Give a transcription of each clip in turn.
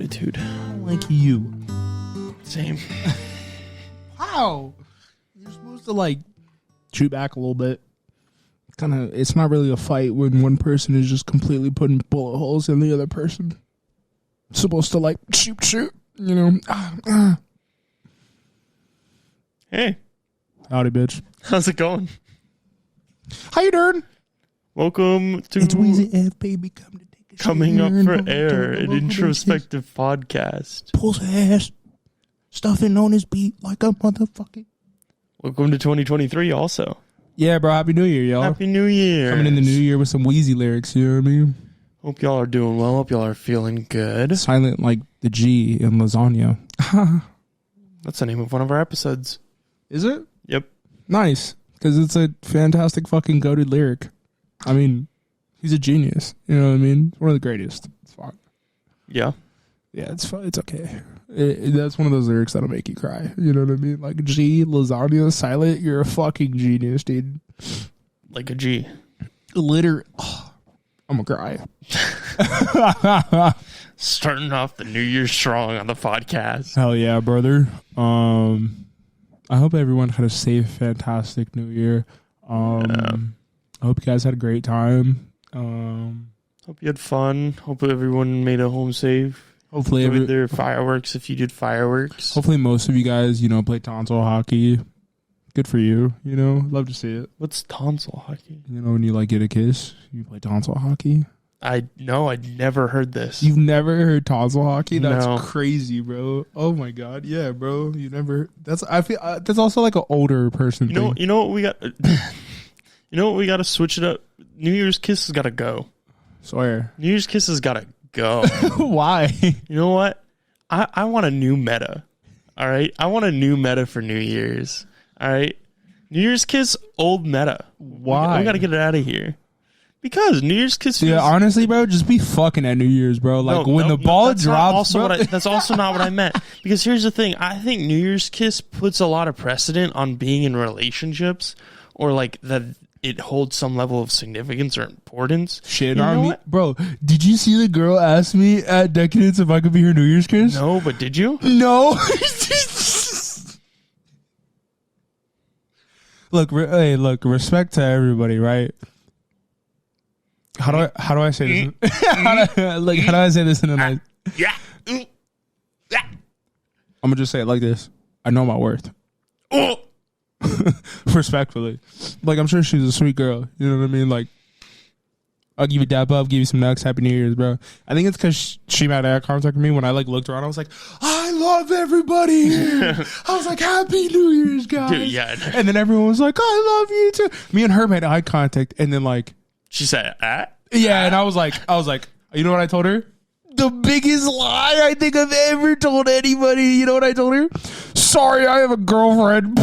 attitude. I don't like you. Same. How? You're supposed to like shoot back a little bit. Kind of. It's not really a fight when one person is just completely putting bullet holes in the other person. It's supposed to like shoot. You know. Hey. Howdy, bitch. How's it going? How you doing? Welcome to It's Weezy F, baby. Come to take a Coming Up shit. for Air, an introspective podcast. Pulls ass. Stuffing on his beat like a motherfucker. Welcome to 2023 also. Yeah, bro. Happy New Year, y'all. Happy New Year. Coming in the new year with some Weezy lyrics, you know what I mean? Hope y'all are doing well. Hope y'all are feeling good. Silent like the G in lasagna. That's the name of one of our episodes. Is it? Yep. Nice. Because it's a fantastic fucking goated lyric. I mean, he's a genius. You know what I mean? One of the greatest. It's fine. Yeah. Yeah, it's fine. It's okay. That's one of those lyrics that'll make you cry. You know what I mean? Like G, lasagna, silent. You're a fucking genius, dude. Like a G. I'm gonna cry. Starting off the New Year strong on the podcast. Hell yeah, brother. I hope everyone had a safe, fantastic New Year. I hope you guys had a great time. Hope you had fun. Hope everyone made it home safe. Hopefully, Enjoyed their fireworks if you did fireworks. Hopefully, most of you guys, play tonsil hockey. Good for you. Love to see it. What's tonsil hockey? When you get a kiss, you play tonsil hockey. I'd never heard this. You've never heard tonsil hockey? That's No. Crazy, bro. Oh my god, yeah, bro. You never. I feel that's also like an older person thing. You know what we got? You know what we got to switch it up. New Year's kiss has got to go. Swear. New Year's kiss has got to go. Why? You know what? I want a new meta. All right, I want a new meta for New Year's. All right, New Year's kiss, old meta. Why? We got to get it out of here. Because New Year's kiss. Yeah, honestly, bro, just be fucking at New Year's, bro. Like when the ball that's drops. Not also bro. that's also not what I meant. Because here's the thing: I think New Year's kiss puts a lot of precedent on being in relationships, or like that it holds some level of significance or importance. Shit You on know me, what? bro. Did you see the girl ask me at Decadence if I could be her New Year's kiss? No, but did you? No. Look, look. Respect to everybody, right? How do I say this? How do I say this in a nice? Yeah. Yeah. I'm gonna just say it like this. I know my worth. Oh. Respectfully, like I'm sure she's a sweet girl. You know what I mean? Like, I'll give you dap up, give you some nugs. Happy New Year's, bro. I think it's because she made eye contact with me when I looked around. I was like, I love everybody here. I was like, Happy New Year's, guys. Dude, yeah. And then everyone was like, I love you too. Me and her made eye contact, and then She said, yeah, and I was like, you know what I told her? The biggest lie I think I've ever told anybody. You know what I told her? Sorry, I have a girlfriend.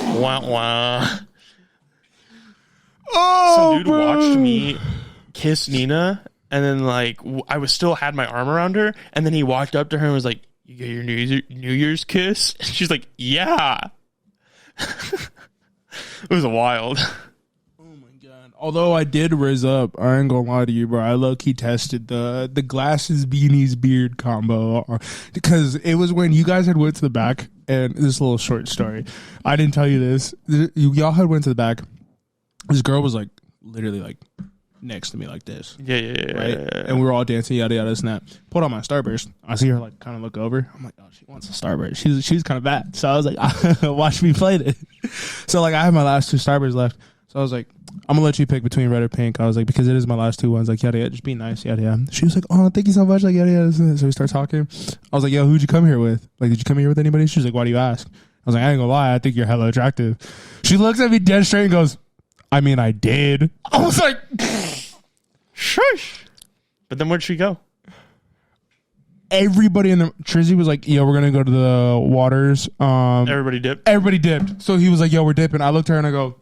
Wah, wah. Oh, Some dude bro. watched me kiss Nina, and then I was still had my arm around her, and then he walked up to her and was like, "You get your New Year's kiss?" And she's like, "Yeah." It was wild. Although I did rizz up, I ain't gonna lie to you, bro. I low-key tested the glasses, beanies, beard combo because it was when you guys had went to the back, and this is a little short story. I didn't tell you this. Y'all had went to the back. This girl was literally next to me like this. Yeah. Right? And we were all dancing, yada yada, snap. Pulled out my Starburst. I see her kind of look over. I'm like, oh, she wants a Starburst. She's kind of bad. So I was like, watch me play this. So I have my last two Starbursts left. So I was like, I'm gonna let you pick between red or pink. I was like, because it is my last two ones. Like, yada yada, just be nice, yada yada. She was like, oh, thank you so much. Like, yada yada. So we start talking. I was like, yo, who'd you come here with? Like, did you come here with anybody? She was like, why do you ask? I was like, I ain't gonna lie, I think you're hella attractive. She looks at me dead straight and goes, I mean, I did. I was like, Shush. But then where'd she go? everybody in the Trizzy was like, yo, we're gonna go to the waters. Everybody dipped. Everybody dipped. So he was like, yo, we're dipping. I looked at her and I go,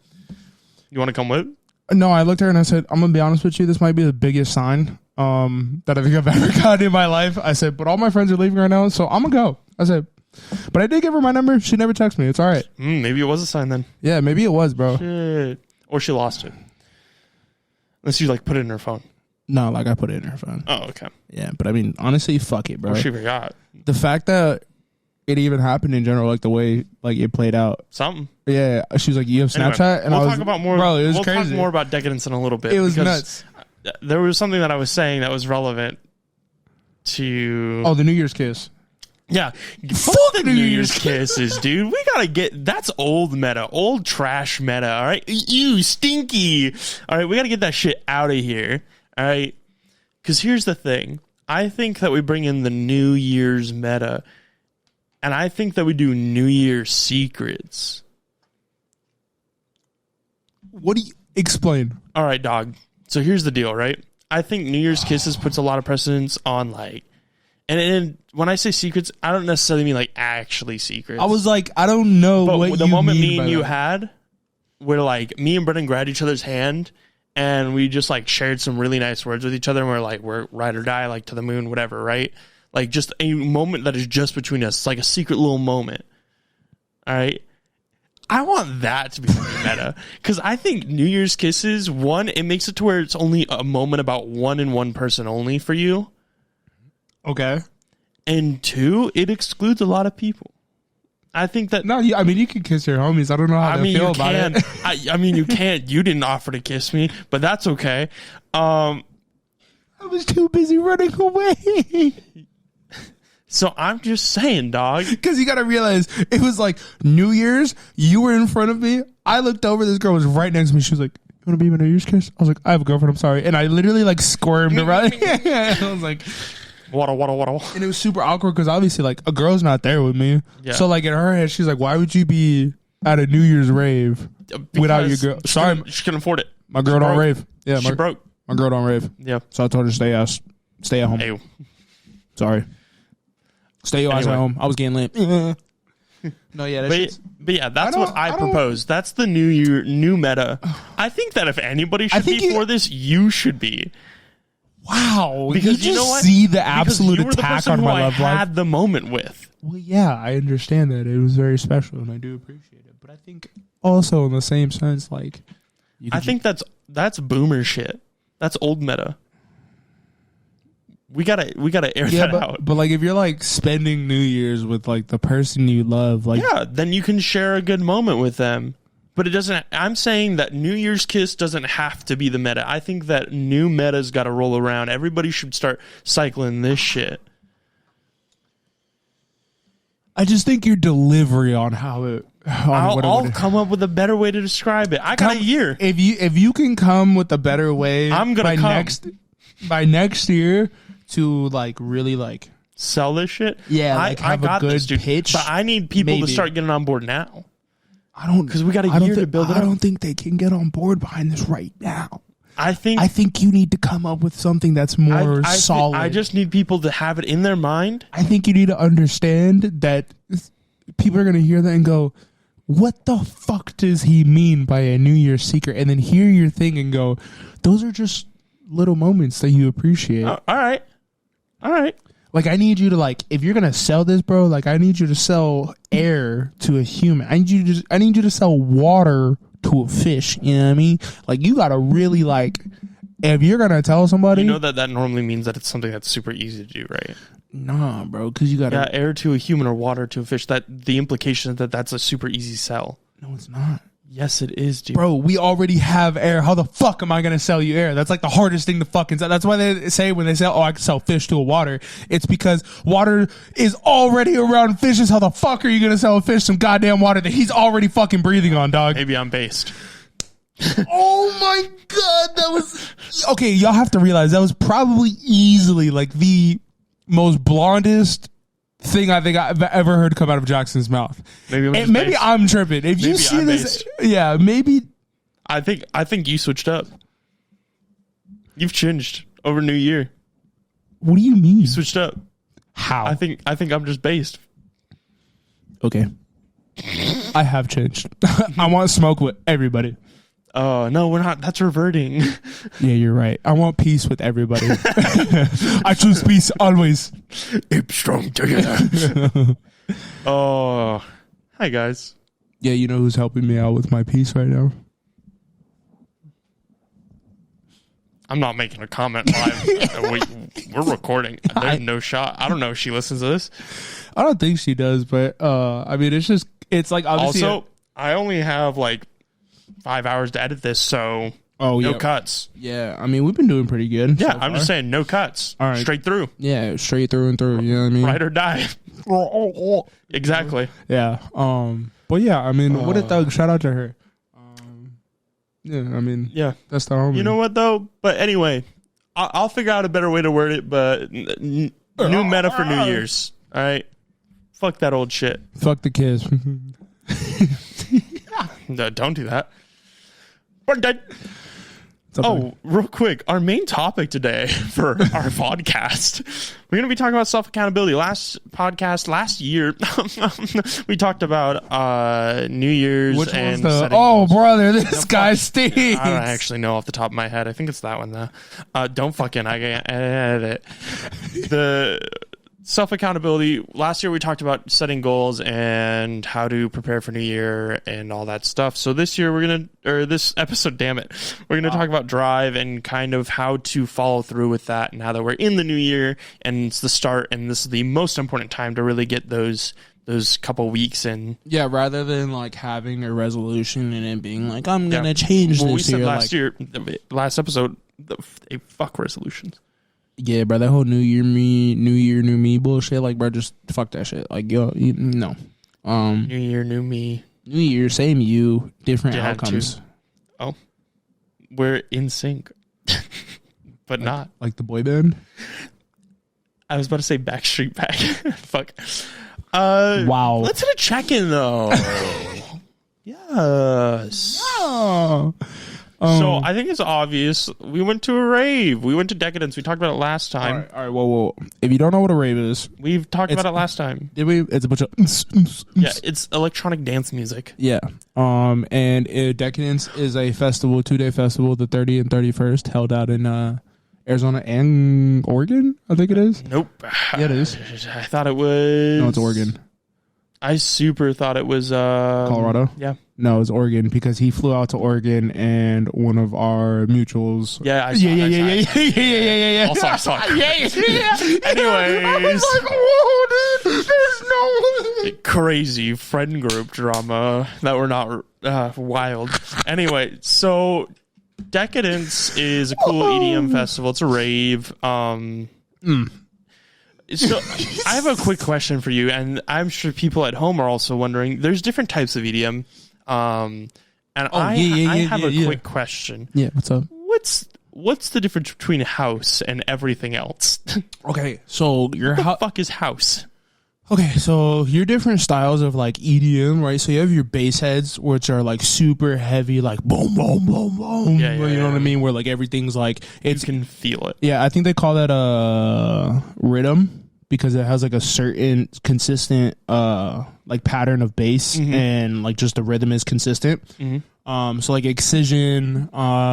You want to come with? no, I looked at her and I said, I'm gonna be honest with you, this might be the biggest sign that I think I've ever gotten in my life. I said, but all my friends are leaving right now, so I'm gonna go. I said, but I did give her my number. She never texted me. It's all right. Maybe it was a sign then. Yeah, maybe it was, bro. Shit. Or she lost it. Unless you put it in her phone. No, like I put it in her phone. Oh, okay. Yeah, but I mean, honestly, fuck it, bro. Well, she forgot The fact that it even happened in general, like the way like it played out. something. Yeah, she was like, "You have Snapchat," Anyway, and we'll I was talk about more. Bro, it was we'll crazy. talk more about decadence in a little bit. It was because nuts. There was something that I was saying that was relevant to. Oh, the New Year's kiss. Yeah, fuck the New Year's kisses, dude. We gotta get that's old meta, old trash meta. All right, you stinky. All right, we gotta get that shit out of here. All right, because here's the thing. I think that we bring in the New Year's meta, and I think that we do New Year's secrets. What do you explain? All right, dog. So here's the deal, right? I think New Year's kisses puts a lot of precedence on like. And when I say secrets, I don't necessarily mean like actually secrets. I was like, I don't know but what the you moment mean me and by you that. had, where like me and Brendan grabbed each other's hand and we just like shared some really nice words with each other and we're like, we're ride or die, like to the moon, whatever, right? Like just a moment that is just between us. It's like a secret little moment. All right. I want that to be meta because I think New Year's kisses, one, it makes it to where it's only a moment about one and one person only for you. Okay. And two, it excludes a lot of people. I think that. No, I mean, you can kiss your homies. I don't know how they feel about it. I mean, you can't. You didn't offer to kiss me, but that's okay. I was too busy running away. So I'm just saying, dog. Because you got to realize, it was like New Year's. You were in front of me. I looked over. This girl was right next to me. She was like, "You want to be my New Year's kiss?" I was like, "I have a girlfriend. I'm sorry." And I literally like squirmed around. I was like... Waddle. And it was super awkward because obviously, like, a girl's not there with me. Yeah. So, like, in her head, she's like, "Why would you be at a New Year's rave without your girl?" Sorry, she couldn't afford it. my girl don't rave. Yeah, She broke. my girl don't rave. Yeah. So I told her to stay at home. Ew. Sorry, stay your ass at Anyway. home. I was getting lit. No, yeah, But yeah, that's I what don't- I I don't- propose. That's the new meta. I think that if anybody should think be you- for this, you should be. wow. Because you you know just what? see the Because absolute you were the attack person on who my I love life. had the moment with. Well, yeah, I understand that it was very special, and I do appreciate it. But I think also in the same sense, like, I think that's boomer shit. That's old meta. We gotta air that out. But like, if you're like spending New Year's with like the person you love, like, Yeah, then you can share a good moment with them. But it doesn't. I'm saying that New Year's kiss doesn't have to be the meta. I think that new meta's got to roll around. Everybody should start cycling this shit. I just think your delivery on how it. I'll come up with a better way to describe it. I got a year. If you can come with a better way, I'm gonna come. by next year to like really like Sell this shit. Yeah, like, I have a got good this, dude. pitch, But I need people maybe. to start getting on board now. I don't 'Cause we got a year to build it I up. don't think they can get on board behind this right now. I think I think you need to come up with something that's more solid. I just need people to have it in their mind. I think you need to understand that people are going to hear that and go, "What the fuck does he mean by a New Year's secret?" And then hear your thing and go, "Those are just little moments that you appreciate." All right. Like, I need you to, like, if you're going to sell this, bro, like, I need you to sell air to a human. I need you to sell water to a fish. You know what I mean? Like, you got to really, like, if you're going to tell somebody. You know that normally means that it's something that's super easy to do, right? Nah, bro, because you got to. Yeah, air to a human or water to a fish. That the implication is that that's a super easy sell. No, it's not. Yes, it is, dude. Bro, we already have air. How the fuck am I going to sell you air? That's like the hardest thing to fucking sell. That's why they say when they say, "Oh, I can sell fish to a water," it's because water is already around fishes. How the fuck are you going to sell a fish some goddamn water that he's already fucking breathing on, dog? Maybe I'm based. Oh my God, that was... Okay, y'all have to realize that was probably easily like the most blondest thing I think I've ever heard come out of Jackson's mouth. Maybe I'm tripping. If you see this, yeah, maybe. I think you switched up. You've changed over New Year. What do you mean? You switched up. How? I think I'm just based. Okay. I have changed. I want smoke with everybody. Oh no, we're not. That's reverting. Yeah, you're right. I want peace with everybody. I choose peace always. Keep strong together. Oh, hi guys. Yeah, you know who's helping me out with my peace right now? I'm not making a comment live. We're recording. There's no shot. I don't know if she listens to this. I don't think she does, but I mean, it's like obviously. Also, I only have like 5 hours to edit this, so no cuts. Yeah, I mean, we've been doing pretty good. Yeah, so I'm just saying, no cuts. All right. Straight through. Yeah, straight through and through. You know what I mean? Ride or die. Exactly. Yeah. But yeah, I mean, what a thug. Shout out to her. Yeah, I mean, yeah, that's the homie. You know what though? But anyway, I'll figure out a better way to word it. But new meta for New Year's. All right, fuck that old shit. Fuck the kids. No, don't do that. Oh, real quick, our main topic today for our podcast, we're going to be talking about self-accountability. Last year, we talked about New Year's. Which and one's setting oh, goals. brother, this guy stinks. I don't actually know off the top of my head. I think it's that one, though. Don't fucking I edit it. The self-accountability. Last year, we talked about setting goals and how to prepare for New Year and all that stuff. So this year, this episode, damn it, we're going to talk about drive and kind of how to follow through with that now that we're in the new year and it's the start and this is the most important time to really get those couple weeks in. Yeah, rather than like having a resolution and it being like, I'm going to change this we said year. Last episode, fuck resolutions. Yeah, bro, that whole New Year, new me bullshit, like, bro, just fuck that shit. Like, yo, no. New Year, new me. New Year, same you, different outcomes. Oh, we're in sync, but not like the boy band. I was about to say Backstreet Back. Fuck. Wow. Let's hit a check-in though. Yes. Oh. So I think it's obvious. We went to a rave. We went to Decadence. We talked about it last time. All right. Whoa. If you don't know what a rave is, we've talked about it last time. Did we? It's a bunch of yeah. It's electronic dance music. Yeah. And Decadence is a festival, 2-day festival, the 30th and 31st, held out in Arizona and Oregon. I think it is. Nope. Yeah, it is. I thought it was. No, it's Oregon. I super thought it was Colorado. Yeah. No, it's Oregon because he flew out to Oregon and one of our mutuals. Yeah, I saw yeah. Also, I saw it. Yeah. Anyways. I was like, whoa, dude, there's no crazy friend group drama that were not wild. Anyway, so Decadence is a cool EDM festival. It's a rave. So I have a quick question for you, and I'm sure people at home are also wondering. There's different types of EDM, and I have a quick question. Yeah, what's up? What's the difference between house and everything else? Okay, so what the fuck is house? Okay, so your different styles of like EDM, right? So you have your bass heads, which are like super heavy, like boom, boom, boom, boom. Yeah, you know what I mean? Where like everything's like you can feel it. Yeah, I think they call that rhythm because it has like a certain consistent like pattern of bass and like just the rhythm is consistent. So like Excision,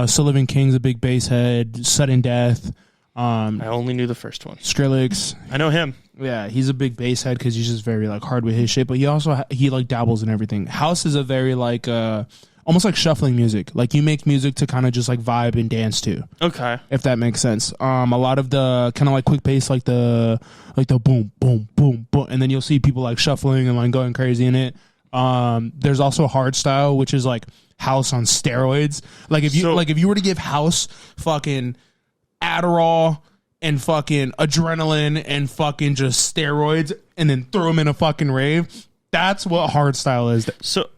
Still Living King's a big bass head, Sudden Death. I only knew the first one. Skrillex. I know him. Yeah, he's a big bass head because he's just very like hard with his shit. But he also he like dabbles in everything. House is a very like almost like shuffling music. Like you make music to kind of just like vibe and dance to. Okay, if that makes sense. A lot of the kind of like quick bass, like the boom boom boom boom, and then you'll see people like shuffling and like going crazy in it. There's also hard style, which is like house on steroids. Like if you were to give house fucking Adderall and fucking adrenaline and fucking just steroids and then throw them in a fucking rave, that's what hard style is. So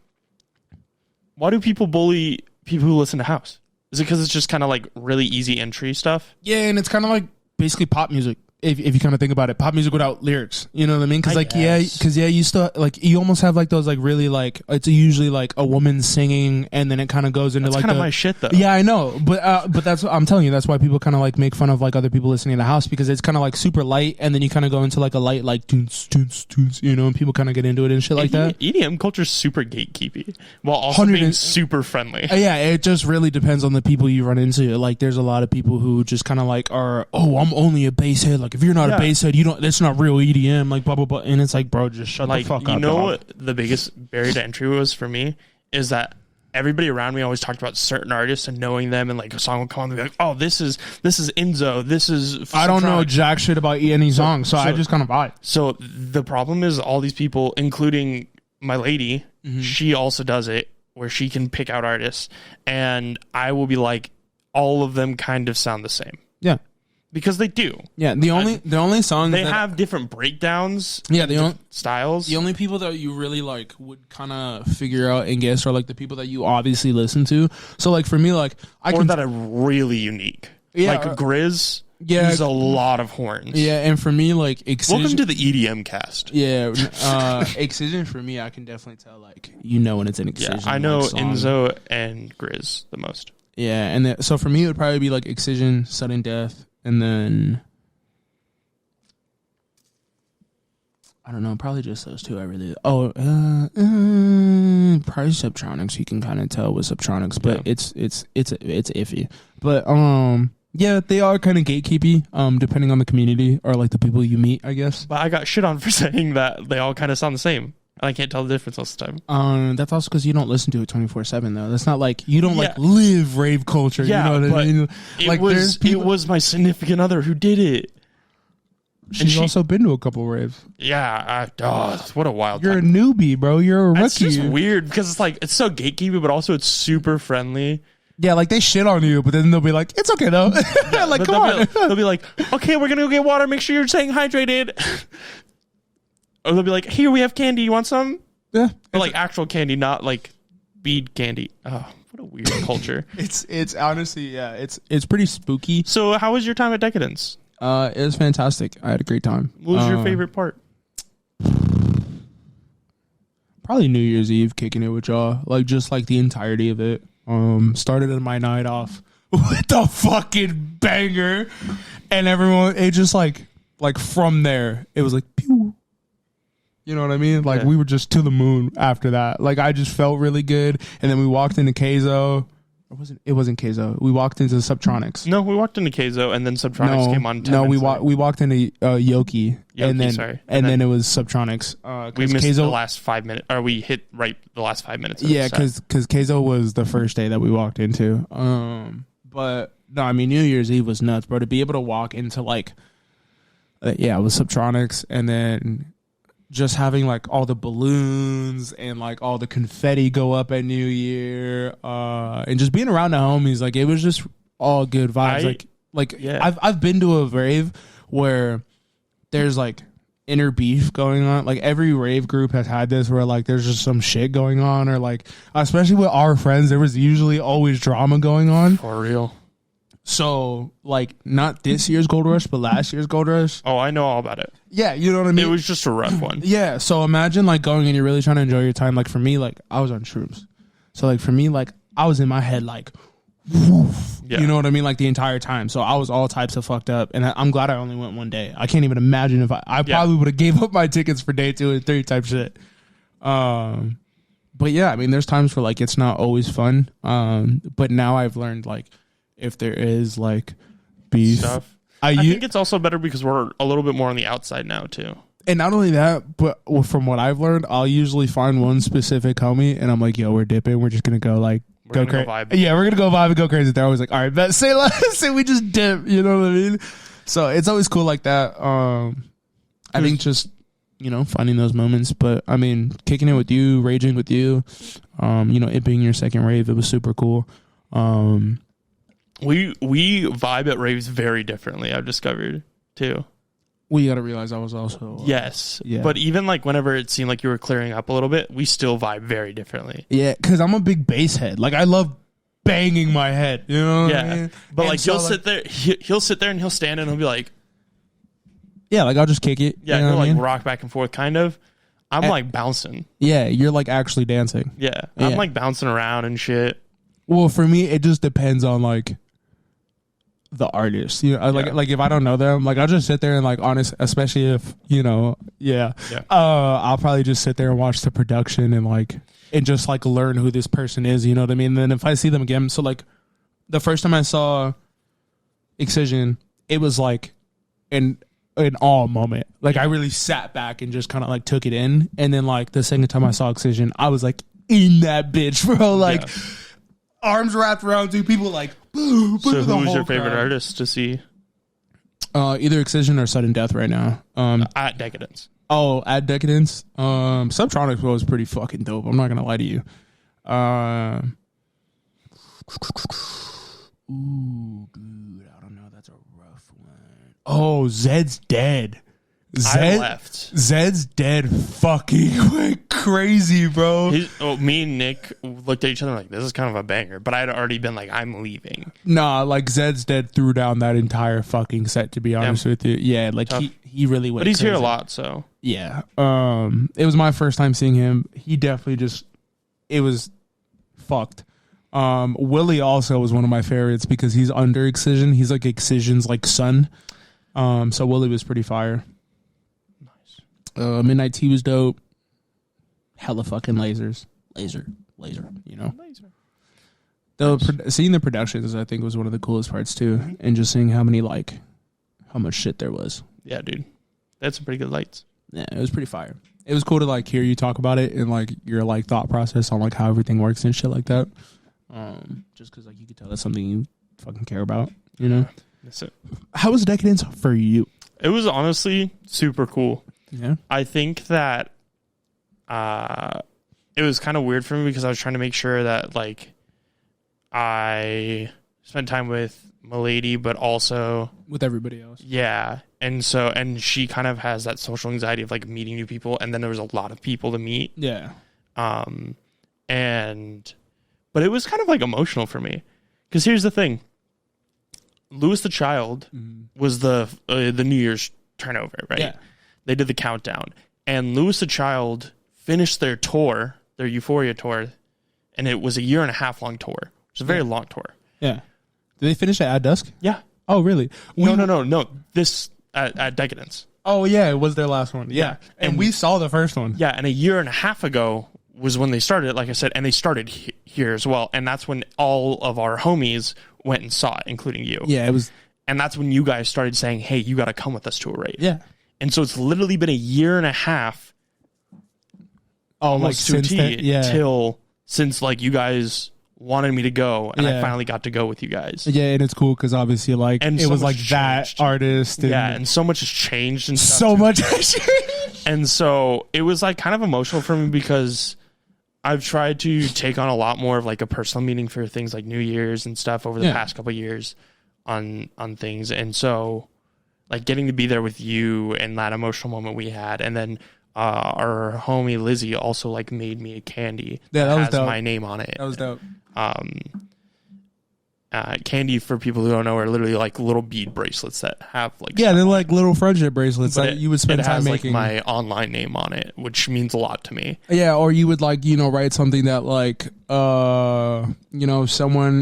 why do people bully people who listen to house? Is it because it's just kind of like really easy entry stuff? Yeah, and it's kind of like basically pop music. If you kind of think about it, pop music without lyrics, you know what I mean? Because you still like you almost have like those like really like it's usually like a woman singing and then it kind of goes into that's like kind of my shit though. Yeah, I know, but that's what I'm telling you. That's why people kind of like make fun of like other people listening to house because it's kind of like super light and then you kind of go into like a light like tunes, you know, and people kind of get into it and shit like that. EDM culture is super gatekeepy while also being super friendly. Yeah, it just really depends on the people you run into. Like, there's a lot of people who just kind of like are, I'm only a bass head. Like, if you're not a bass head, you don't. That's not real EDM. Like, blah blah blah. And it's like, bro, just shut the fuck up. You know what the biggest barrier to entry was for me is that everybody around me always talked about certain artists and knowing them, and like a song would come on and be like, oh, this is Enzo, this is I don't know jack shit about any song, so I just kind of vibe. So the problem is all these people, including my lady, she also does it where she can pick out artists, and I will be like, all of them kind of sound the same. Yeah. Because they do. Yeah, the only songs they have different breakdowns. Yeah, the styles. The only people that you really like would kind of figure out and guess are like the people that you obviously listen to. So like for me, like that are really unique. Yeah, like Grizz. Yeah, he's a lot of horns. Yeah, and for me, like Excision, welcome to the EDM cast. Yeah, Excision for me, I can definitely tell like when it's an Excision. Yeah, I know like, Enzo and Grizz the most. Yeah, and so for me, it would probably be like Excision, Sudden Death. And then, I don't know, probably just those two. I really, probably Subtronics. You can kind of tell with Subtronics, but it's iffy. But yeah, they are kind of gatekeepy, depending on the community or like the people you meet, I guess. But I got shit on for saying that they all kind of sound the same. I can't tell the difference most of the time. That's also because you don't listen to it 24/7 though. That's not like you don't like live rave culture. Yeah, you know what I mean? Like it was my significant other who did it. She's also been to a couple raves. Yeah, what a wild. You're time. A newbie, bro. You're a rookie. It's just weird because it's like it's so gatekeepy, but also it's super friendly. Yeah, like they shit on you, but then they'll be like, "It's okay though." Yeah, like come on. They'll be like, "Okay, we're gonna go get water. Make sure you're staying hydrated." Or they'll be like, "Here, we have candy. You want some?" Yeah. But like actual candy, not like bead candy. Oh, what a weird culture. It's honestly, yeah, it's pretty spooky. So how was your time at Decadence? It was fantastic. I had a great time. What was your favorite part? Probably New Year's Eve, kicking it with y'all. Like just like the entirety of it. Started my night off with a fucking banger. And everyone, it just like from there, it was like pew. You know what I mean? Like, we were just to the moon after that. Like, I just felt really good. And then we walked into Keizo. It wasn't Keizo. We walked into Subtronics. No, we walked into Keizo, and then Subtronics came on. We walked into Yoki, and then it was Subtronics. We missed the last 5 minutes, or we hit the last 5 minutes. Yeah, because Keizo was the first day that we walked into. But, no, I mean, New Year's Eve was nuts, bro. To be able to walk into, like, with Subtronics, and then just having like all the balloons and like all the confetti go up at New Year, and just being around the homies, like it was just all good vibes. I've been to a rave where there's like inner beef going on. Like every rave group has had this where like there's just some shit going on, or like especially with our friends, there was usually always drama going on. For real. So, like, not this year's Gold Rush, but last year's Gold Rush. Oh, I know all about it. Yeah, you know what I mean? It was just a rough one. Yeah, so imagine, like, going and you're really trying to enjoy your time. Like, for me, like, I was on shrooms. So, like, for me, like, I was in my head, like, woof. Yeah. You know what I mean? Like, the entire time. So, I was all types of fucked up. And I'm glad I only went one day. I can't even imagine if I probably would have gave up my tickets for day 2 and 3 type shit. But, yeah, I mean, there's times where, like, it's not always fun. But now I've learned, like, if there is like beef stuff, I think it's also better because we're a little bit more on the outside now too. And not only that, but from what I've learned, I'll usually find one specific homie and I'm like, yo, we're dipping. We're just going to go like, go crazy. Yeah, we're going to go vibe and go crazy. They're always like, all right, bet, say less. And we just dip. You know what I mean? So it's always cool like that. I think just, finding those moments. But I mean, kicking it with you, raging with you, it being your second rave, it was super cool. We vibe at raves very differently, I've discovered, too. Well, you got to realize I was also... yes. Yeah. But even, like, whenever it seemed like you were clearing up a little bit, we still vibe very differently. Yeah, because I'm a big bass head. Like, I love banging my head, you know what I mean? But, and like, so, he'll sit there and he'll stand and he'll be like... Yeah, like, I'll just kick it. Yeah, he'll, like, rock back and forth, kind of. I'm, like, bouncing. Yeah, you're, like, actually dancing. Yeah. I'm, like, bouncing around and shit. Well, for me, it just depends on, like... the artist, like if I don't know them, like I'll just sit there and like honest, especially if I'll probably just sit there and watch the production and just like learn who this person is, you know what I mean? And then if I see them again, so like the first time I saw Excision, it was like an awe moment. Like I really sat back and just kind of like took it in, and then like the second time I saw Excision, I was like in that bitch, bro. Like arms wrapped around two people, like. Boo, so who was your favorite artist to see? Either Excision or Sudden Death right now. At Decadence. Oh, at Decadence. Subtronics was pretty fucking dope. I'm not gonna lie to you. Ooh, dude, I don't know. That's a rough one. Oh, Zed's dead. I left. Zed's dead. Fucking went crazy, bro. Me and Nick looked at each other like, this is kind of a banger. But I'd already been like, I'm leaving. Nah, like Zed's dead threw down that entire fucking set. To be honest with you, yeah, like he really went. But he's crazy. here a lot, so yeah. It was my first time seeing him. He definitely it was fucked. Willie also was one of my favorites because he's under Excision. He's like Excision's like son. So Willie was pretty fire. Midnight Tea was dope. Hella fucking lasers. Laser, you know? Seeing the productions, I think, was one of the coolest parts, too. And just seeing how much shit there was. Yeah, dude. That's some pretty good lights. Yeah, it was pretty fire. It was cool to, like, hear you talk about it and, like, your, like, thought process on, like, how everything works and shit like that. Just because, like, you could tell that's something you fucking care about, you know? That's it. How was Decadence for you? It was honestly super cool. Yeah. I think that it was kind of weird for me because I was trying to make sure that like I spent time with Milady, but also with everybody else. Yeah. And she kind of has that social anxiety of like meeting new people, and then there was a lot of people to meet. Yeah. But it was kind of like emotional for me because here's the thing. Louis the Child was the New Year's turnover, right? Yeah. They did the countdown, and Louis the Child finished their tour, their Euphoria tour, and it was a 1.5 year long tour. It was a very long tour. Yeah. Did they finish it at dusk? Yeah. Oh, really? No. This at Decadence. Oh, yeah. It was their last one. Yeah. And we saw the first one. Yeah, and 1.5 years ago was when they started it, like I said, and they started here as well, and that's when all of our homies went and saw it, including you. Yeah, it was. And that's when you guys started saying, hey, you got to come with us to a rave. Yeah. And so it's literally been 1.5 years, almost like to a T, since like you guys wanted me to go, and I finally got to go with you guys. Yeah, and it's cool because obviously, like, and it was like changed. That artist. And and so much has changed and stuff. So much has changed. And so it was like kind of emotional for me because I've tried to take on a lot more of like a personal meaning for things like New Year's and stuff over the past couple of years on things, and so. Like getting to be there with you and that emotional moment we had, and then our homie Lizzie also like made me a candy that has was dope. My name on it. That was dope. Candy, for people who don't know, are literally like little bead bracelets that have like they're like little friendship bracelets that you would spend time making. Like my online name on it, which means a lot to me. Yeah, or you would like write something that like someone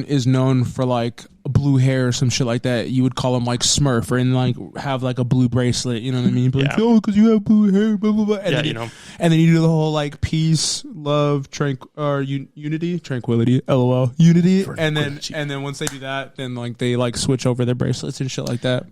is known for like blue hair or some shit like that. You would call them like Smurf, or and like have like a blue bracelet. You know what I mean? Like, oh, because you have blue hair, blah blah blah. And then, and then you do the whole like peace, love, unity, tranquility, LOL, unity, and then once they do that, then like they like switch over their bracelets and shit like that.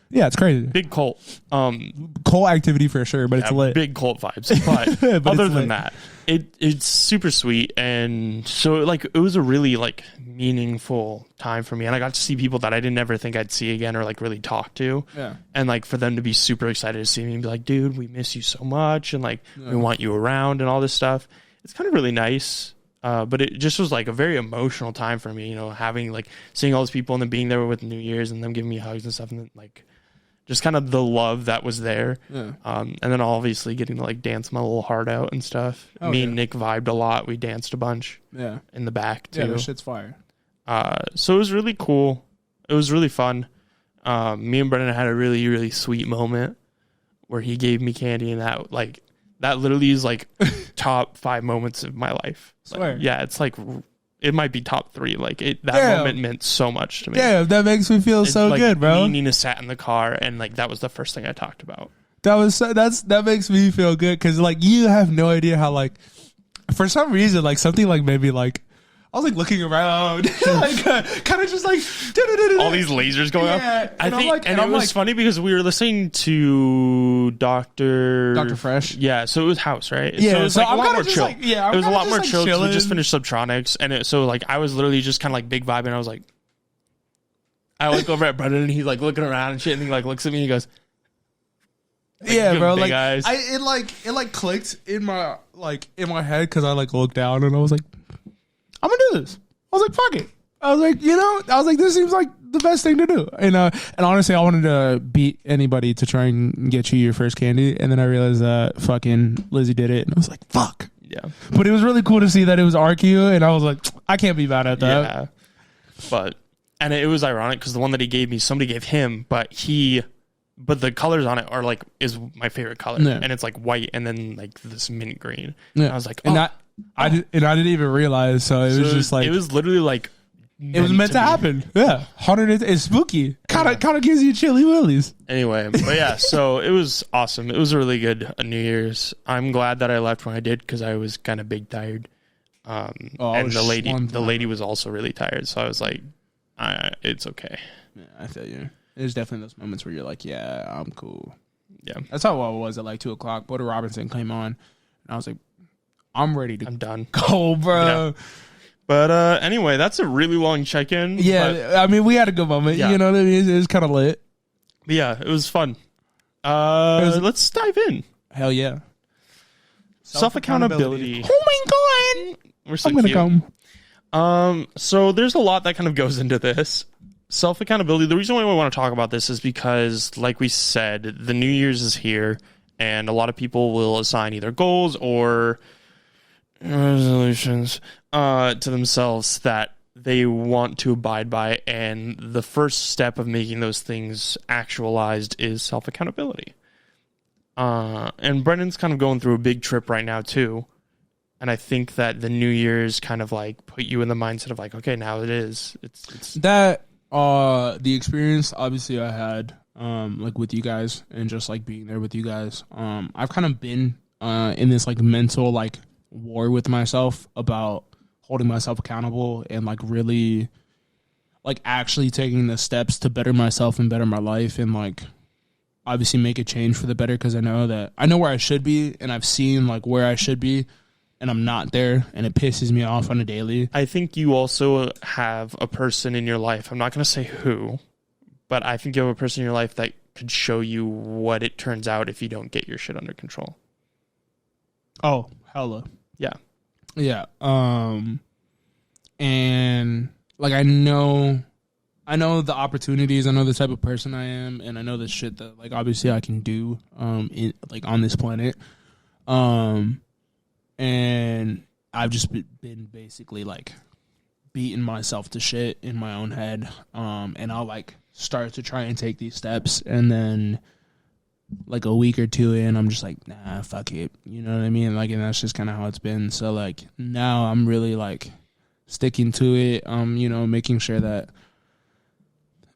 Yeah, it's crazy. Big cult. Cult activity for sure, but it's lit. Big cult vibes. But other than that, it's super sweet. And so like it was a really like meaningful time for me. And I got to see people that I didn't ever think I'd see again or like really talk to. Yeah. And like for them to be super excited to see me and be like, dude, we miss you so much, and like we want you around and all this stuff. It's kind of really nice. But it just was like a very emotional time for me, having like seeing all those people and then being there with New Year's and them giving me hugs and stuff, and then, like just kind of the love that was there. Yeah. And then obviously getting to like dance my little heart out and stuff. Me and Nick vibed a lot. We danced a bunch. Yeah. In the back too. Yeah, that shit's fire. So it was really cool. It was really fun. Me and Brennan had a really, really sweet moment where he gave me candy, and that literally is like top 5 moments of my life. Swear. Like, yeah, it's like it might be top 3. Like that moment meant so much to me. Yeah, that makes me feel so like, good, bro. Me and Nina sat in the car, and like that was the first thing I talked about. That makes me feel good because like you have no idea how like for some reason like something like maybe like I was like looking around, like kind of just like all these lasers going off. I and think, and it was funny because we were listening to Dr. Fresh. Yeah, so it was house, right? Yeah, so it was like a I'm lot kinda more just chill. like- yeah, I'm it was a kinda lot just more like chill. 'Cause we just chilling. finished Subtronics, and so like I was literally just kind of like big vibing. I was like, I look over at Brendan, and he's like looking around and shit, and he like looks at me and he goes, Yeah, bro. big Like eyes. it clicked in my head because I like looked down and I was like, I'm gonna do this. I was like, fuck it. I was like, this seems like the best thing to do. And honestly, I wanted to beat anybody to try and get you your first candy, and then I realized that fucking Lizzie did it, and I was like, fuck. yeah, But it was really cool to see that it was RQ, and I was like, I can't be mad at that. yeah. And it was ironic because the one that he gave me, somebody gave him, but the colors on it are like is my favorite color, Yeah. and it's like white and then like this mint green. Yeah. And I was like, and I didn't even realize, so it was just like it was literally like it was meant to happen. Yeah, 100 is spooky. Kind of gives you chilly willies. Anyway, but yeah, so it was awesome. It was a really good New Year's. I'm glad that I left when I did because I was kind of big tired. And the lady was also really tired, so I was like, it's okay. Yeah, I feel you. There's definitely those moments where you're like, yeah, I'm cool. Yeah, that's how I was at like 2:00. Porter Robinson came on, and I was like, I'm ready to I'm done. go, bro. Yeah. But anyway, that's a really long check-in. Yeah, I mean, we had a good moment. Yeah. You know what I mean? It was kind of lit. But yeah, it was fun. Let's dive in. Hell yeah. Self-accountability. Oh my god. We're so I'm gonna cute. come. So there's a lot that kind of goes into this. Self-accountability. The reason why we want to talk about this is because, like we said, the New Year's is here, and a lot of people will assign either goals or resolutions to themselves that they want to abide by, and the first step of making those things actualized is self-accountability. And Brendan's kind of going through a big trip right now too, and I think that the New Year's kind of like put you in the mindset of like, okay, now it is. It's that the experience obviously I had like with you guys and just like being there with you guys. I've kind of been in this like mental like war with myself about holding myself accountable and like really like actually taking the steps to better myself and better my life and like obviously make a change for the better, because I know where I should be and I've seen like where I should be and I'm not there, and it pisses me off on a daily. I think you also have a person in your life, I'm not going to say who, but I think you have a person in your life that could show you what it turns out if you don't get your shit under control. Oh, hella. Yeah. Yeah. And like I know the opportunities, I know the type of person I am, and I know the shit that like obviously I can do in like on this planet. And I've just been basically like beating myself to shit in my own head. And I'll like start to try and take these steps, and then like a week or two in, I'm just like, nah, fuck it. You know what I mean? Like, and that's just kind of how it's been. So like now I'm really like sticking to it. You know, making sure that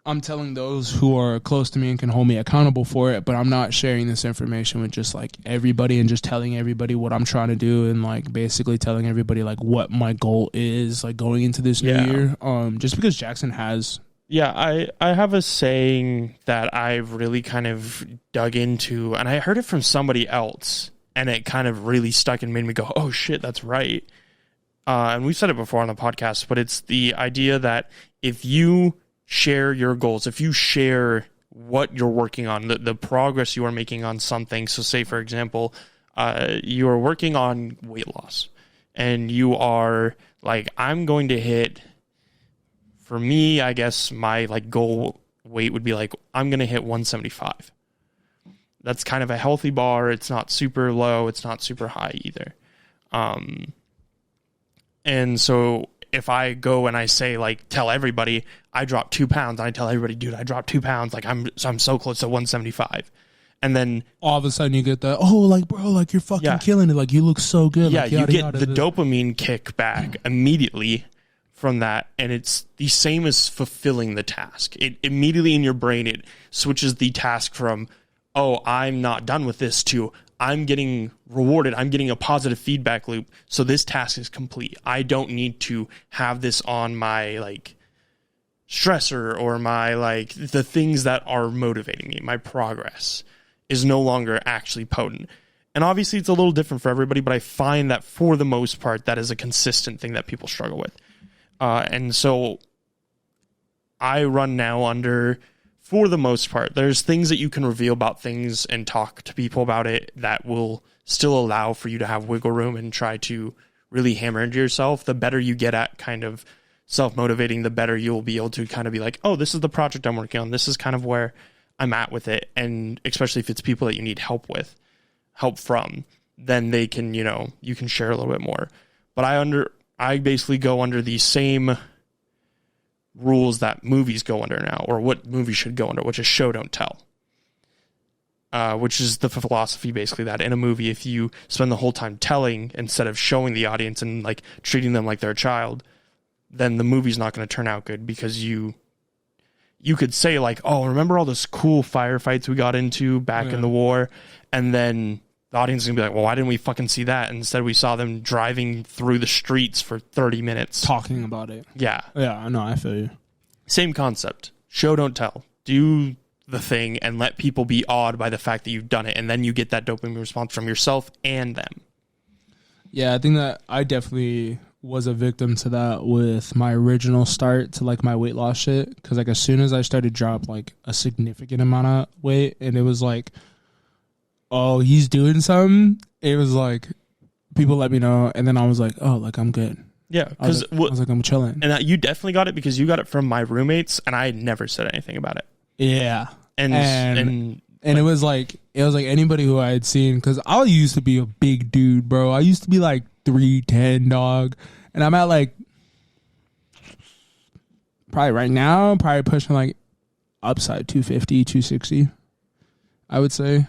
I'm telling those who are close to me and can hold me accountable for it, but I'm not sharing this information with just like everybody and just telling everybody what I'm trying to do, and like basically telling everybody like what my goal is like going into this new year. Just because Jackson has. Yeah, I have a saying that I've really kind of dug into, and I heard it from somebody else, and it kind of really stuck and made me go, oh shit, that's right. And we've said it before on the podcast, but it's the idea that if you share your goals, if you share what you're working on, the progress you are making on something. So say, for example, you are working on weight loss, and you are like, I'm going to hit, for me, I guess my like goal weight would be like, I'm going to hit 175. That's kind of a healthy bar. It's not super low. It's not super high either. And so if I go and I say like, tell everybody I dropped 2 pounds, and I tell everybody, dude, I dropped 2 pounds. Like I'm so close to 175. And then all of a sudden you get the, oh, like, bro, like you're fucking killing it. Like you look so good. Yeah. Like, You get the dopamine kick back immediately from that. And it's the same as fulfilling the task. It immediately in your brain, it switches the task from, oh, I'm not done with this, to, I'm getting rewarded. I'm getting a positive feedback loop. So this task is complete. I don't need to have this on my like stressor or my like the things that are motivating me. My progress is no longer actually potent. And obviously it's a little different for everybody, but I find that for the most part, that is a consistent thing that people struggle with. And so I run now under, for the most part, there's things that you can reveal about things and talk to people about it that will still allow for you to have wiggle room and try to really hammer into yourself. The better you get at kind of self-motivating, the better you'll be able to kind of be like, oh, this is the project I'm working on. This is kind of where I'm at with it. And especially if it's people that you need help from, then they can, you can share a little bit more. But I basically go under the same rules that movies go under now, or what movies should go under, which is show, don't tell. Which is the philosophy basically that in a movie, if you spend the whole time telling instead of showing the audience and like treating them like they're a child, then the movie's not going to turn out good, because you could say like, oh, remember all those cool firefights we got into back in the war? And then the audience is going to be like, well, why didn't we fucking see that? And instead we saw them driving through the streets for 30 minutes. Talking about it. Yeah. Yeah, I know, I feel you. Same concept. Show, don't tell. Do the thing and let people be awed by the fact that you've done it. And then you get that dopamine response from yourself and them. Yeah, I think that I definitely was a victim to that with my original start to like my weight loss shit. Because like as soon as I started drop like a significant amount of weight, and it was like, oh, he's doing something, it was like people let me know, and then I was like, oh, like I'm good. Yeah, because I was like, I'm chilling. And you definitely got it because you got it from my roommates, and I never said anything about it. Yeah, and it was like anybody who I had seen, because I used to be a big dude, bro. I used to be like 310, dog, and I'm at like probably right now pushing like upside 250, 260, I would say.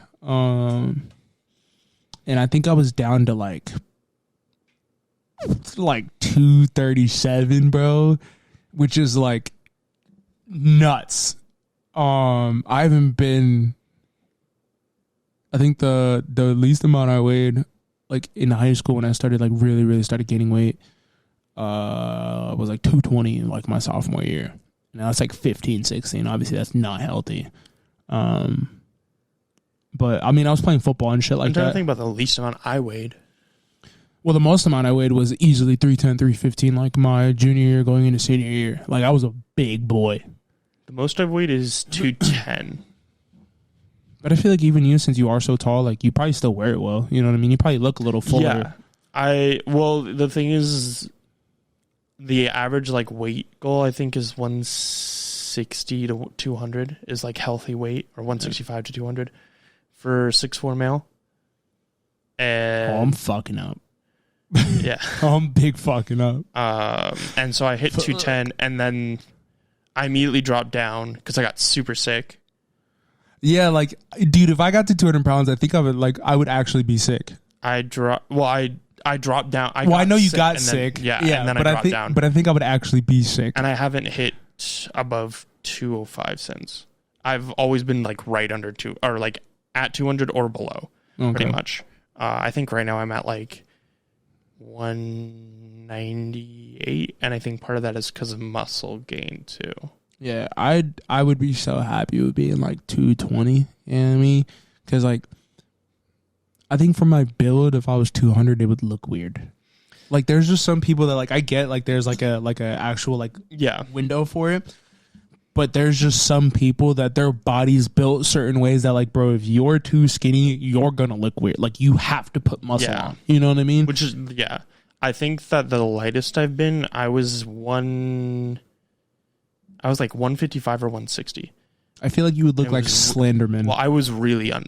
And I think I was down to like 237, bro, which is like nuts. I haven't been, I think the least amount I weighed like in high school when I started like really started gaining weight was like 220 in like my sophomore year. Now it's like 15, 16. Obviously that's not healthy. But I mean, I was playing football and shit like that. I'm trying to think about the least amount I weighed. Well, the most amount I weighed was easily 310, 315, like my junior year going into senior year. Like I was a big boy. The most I've weighed is 210. But I feel like even you, since you are so tall, like you probably still wear it well. You know what I mean? You probably look a little fuller. Yeah. Well, the thing is, the average like weight goal I think is 160 to 200 is like healthy weight, or 165 to 200 for 6'4" male. And I'm fucking up. Yeah. I'm big fucking up. And so I hit 210, and then I immediately dropped down because I got super sick. Yeah, like, dude, if I got to 200 pounds, I think I would actually be sick. I dropped down. I know you got sick. And then I dropped down. But I think I would actually be sick. And I haven't hit above 205 since. I've always been like right under 2, or like at 200 or below, pretty much. I think right now I'm at like 198, and I think part of that is because of muscle gain too. Yeah, I would be so happy with being like 220. You know what I mean? Because like, I think for my build, if I was 200, it would look weird. Like, there's just some people that like I get like there's like a actual like window for it, but there's just some people that their body's built certain ways that like, bro, if you're too skinny, you're gonna look weird. Like you have to put muscle on. You know what I mean? Which is I think that the lightest I've been, I was like 155 or 160. I feel like you would look like Slenderman. Well, I was really I